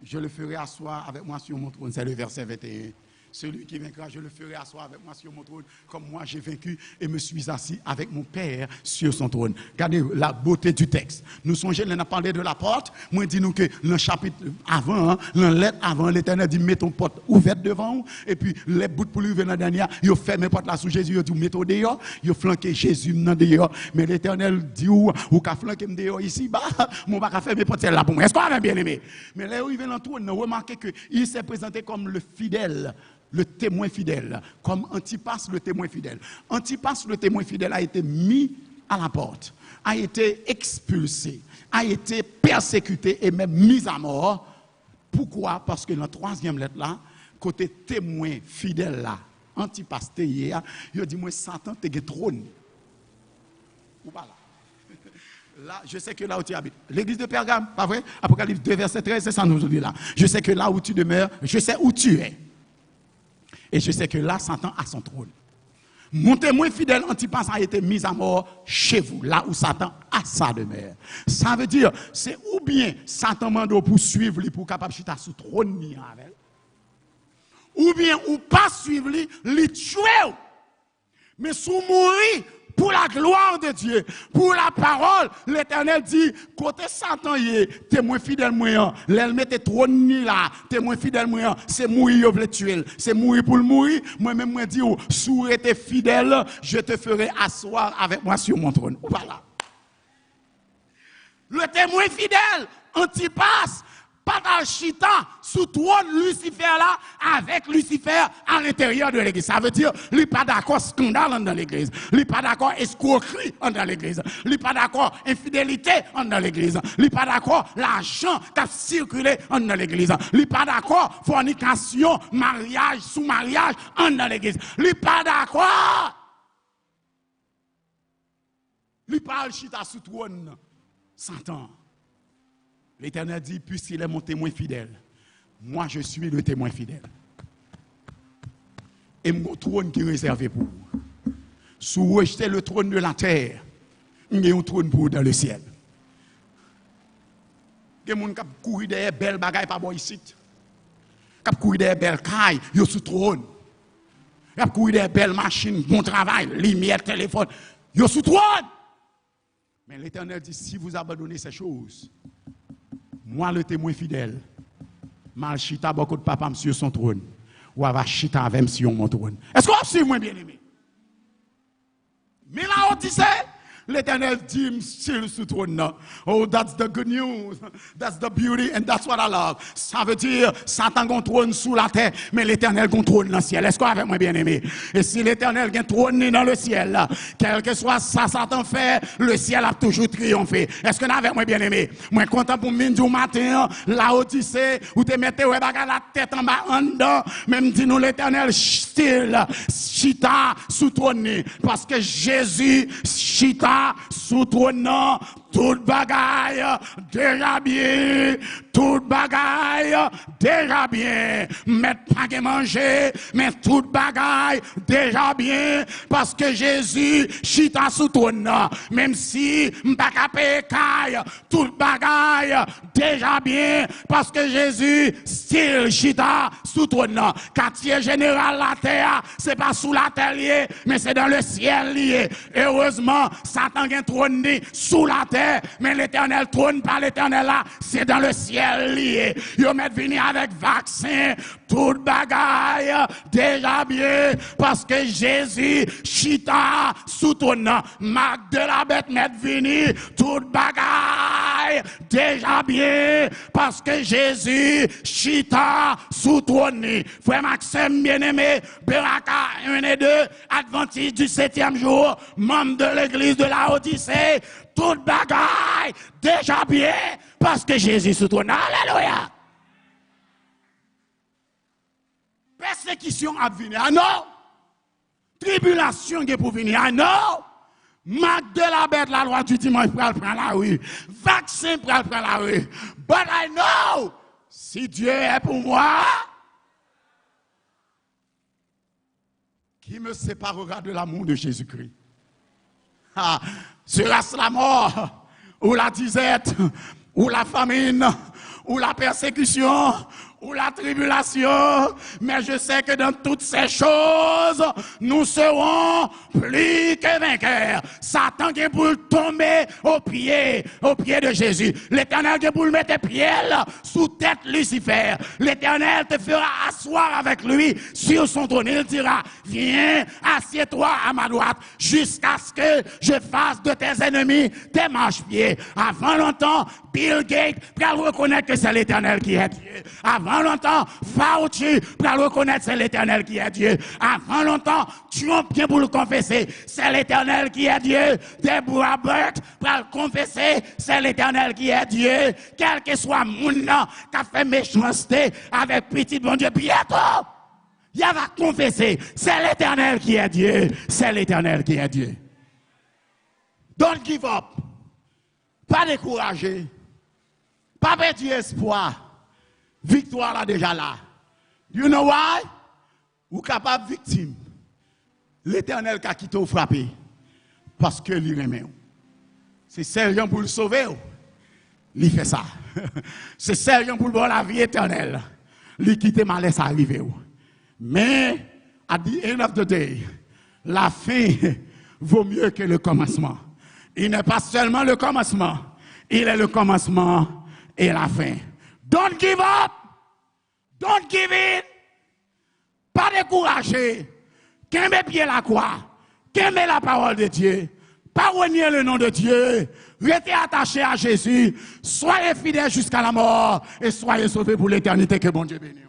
Je le ferai asseoir avec moi sur mon trône. C'est le verset 21. Celui qui vaincra, je le ferai asseoir avec moi sur mon trône, comme moi j'ai vaincu et me suis assis avec mon Père sur son trône. Regardez la beauté du texte. Nous songeons, on a parlé de la porte. Moi, dis-nous que le chapitre avant, la lettre avant, l'Éternel dit, mets ton porte ouverte devant vous. Et puis, les bouts pour lui venir dans la dernière, il a fermé porte là sous Jésus, il a dit, mets ton dehors. Il a flanqué Jésus dans dehors. Mais l'Éternel dit, ou qu'a flanqué dehors ici, bah, mon pas fermer porte là pour moi. Est-ce qu'on a bien aimé? Mais là où il vient dans le trône, remarquez qu'il s'est présenté comme le fidèle. Le témoin fidèle, comme Antipas le témoin fidèle. Antipas le témoin fidèle a été mis à la porte, a été expulsé, a été persécuté et même mis à mort. Pourquoi? Parce que dans la troisième lettre là, côté témoin fidèle là, Antipas il a dit, moi Satan te trône. Ou pas là? Là, je sais que là où tu habites, l'église de Pergame, pas vrai? Apocalypse 2, verset 13, c'est ça nous dit là. Je sais que là où tu demeures, je sais où tu es. Et je sais que là, Satan a son trône. Mon témoin fidèle Antipas a été mis à mort chez vous, là où Satan a sa demeure. Ça veut dire, c'est ou bien Satan mando pour suivre lui, pour capable chita sous trône ni avec, ou bien ou pas suivre lui, lui tuer. Mais sous mourir pour la gloire de Dieu, pour la parole, l'Éternel dit, côté Satan, témoin fidèle moyen, l'elle mette trône ni là, témoin fidèle moyen, c'est mourir, vous le tuer, c'est mourir pour le mourir. Moi-même, moi dis, sous été fidèle, je te ferai asseoir avec moi sur mon trône. Voilà. Le témoin fidèle, Antipas, pas d'Alchita sous trône Lucifer là, avec Lucifer à l'intérieur de l'église. Ça veut dire, il n'est pas d'accord scandale dans l'église. Il n'est pas d'accord escroquerie dans l'église. Il n'est pas d'accord infidélité dans l'église. Il n'est pas d'accord l'argent qui a circulé dans l'église. Il n'est pas d'accord fornication, mariage, sous-mariage dans l'église. Il n'est pas d'accord. Il n'est pas Alchita sous trône Satan. L'Éternel dit, puisqu'il est mon témoin fidèle, moi je suis le témoin fidèle. Et mon trône qui est réservé pour vous. Si vous rejetez le trône de la terre, il y a un trône pour vous dans le ciel. Il y a des gens qui courent derrière belles bagailles par ici. Qui courent derrière belles cailles, ils sont sous trône. Qui courent derrière belles machines, bon travail, lumière, téléphone, ils sont sous trône. Mais l'Éternel dit, si vous abandonnez ces choses, moi, le témoin fidèle, mal chita beaucoup de papa sur son trône, ou va chita avec sur mon trône. Est-ce qu'on suit moi bien aimé? Mais la Odyssée, l'Éternel dit, still sous trône. Oh, that's the good news. That's the beauty and that's what I love. Ça veut dire, Satan contrôle sous la terre, mais l'Éternel contrôle dans le ciel. Est-ce qu'on avait moins bien aimé? Et si l'Éternel trône dans le ciel, quel que soit ça, Satan fait, le ciel a toujours triomphé. Est-ce qu'on avait moins bien aimé? Moi, content pour mine du matin, la Odyssée, où te mettez la tête en bas, en dedans, même dit nous l'Éternel, still, chita sous trône. Parce que Jésus, chita sous trône, toute bagaille déjà bien, toute bagaille déjà bien. Mais pas que manger, mais toute bagaille déjà bien, parce que Jésus chita sous trône. Même si m'pas capé caille, toute bagaille déjà bien, parce que Jésus still chita sous trône. Quartier général la terre, c'est pas sous la terre lié, mais c'est dans le ciel lié. Heureusement, Satan a trôné sous la terre, mais l'Éternel trône par l'Éternel là, c'est dans le ciel lié. Ils mettent venir avec vaccin, toute bagaille déjà bien, parce que Jésus chita sous trône. Marc de la bête mettent venir, toute bagaille déjà bien, parce que Jésus chita sous trône. Frère Maxime bien-aimé, Beraka 1 et 2, Adventiste du 7e jour, membre de l'église de la Odyssée, toute bagaille déjà bien, parce que Jésus sous trône. Alléluia. Persécution à venir, ah non. Tribulation qui est pour venir, ah non. Marc de la bête, la loi du dimanche, pour aller prendre la rue. Vaccin pour aller prendre la rue. But I know, si Dieu est pour moi, qui me séparera de l'amour de Jésus-Christ? Ah, sera-ce la mort, ou la disette, ou la famine, ou la persécution, ou la tribulation, mais je sais que dans toutes ces choses, nous serons plus que vainqueurs. Satan qui est pour tomber au pied de Jésus. L'Éternel qui est pour le mettre pied sous tête Lucifer. L'Éternel te fera asseoir avec lui sur son trône. Il dira, viens, assieds-toi à ma droite, jusqu'à ce que je fasse de tes ennemis tes marchepieds. Avant longtemps, Bill Gates va reconnaître que c'est l'Éternel qui est Dieu. Avant longtemps, Fauci va reconnaître que c'est l'Éternel qui est Dieu. Avant longtemps, Trump vient pour le confesser, c'est l'Éternel qui est Dieu. Deborah Burke va le confesser, c'est l'Éternel qui est Dieu. Quel que soit mon nom qui a fait méchanceté avec petit bon Dieu, bientôt, il va confesser, c'est l'Éternel qui est Dieu. C'est l'Éternel qui est Dieu. Don't give up. Pas décourager. Pas perdre espoir. Victoire là déjà là. You know why? Ou capable victime. L'Éternel qui a quitté ou frappé. Parce que lui remet. C'est sérieux pour le sauver. Il fait ça. C'est sérieux pour le bon la vie éternelle. Lui quitter mal laisse arriver. Mais, at the end of the day, la fin vaut mieux que le commencement. Il n'est pas seulement le commencement, il est le commencement et la fin. Don't give up. Don't give in. Pas décourager. Qu'aimer pied la croix. Qu'aimer la parole de Dieu. Pas renier le nom de Dieu. Restez attaché à Jésus. Soyez fidèles jusqu'à la mort et soyez sauvés pour l'éternité. Que bon Dieu bénisse.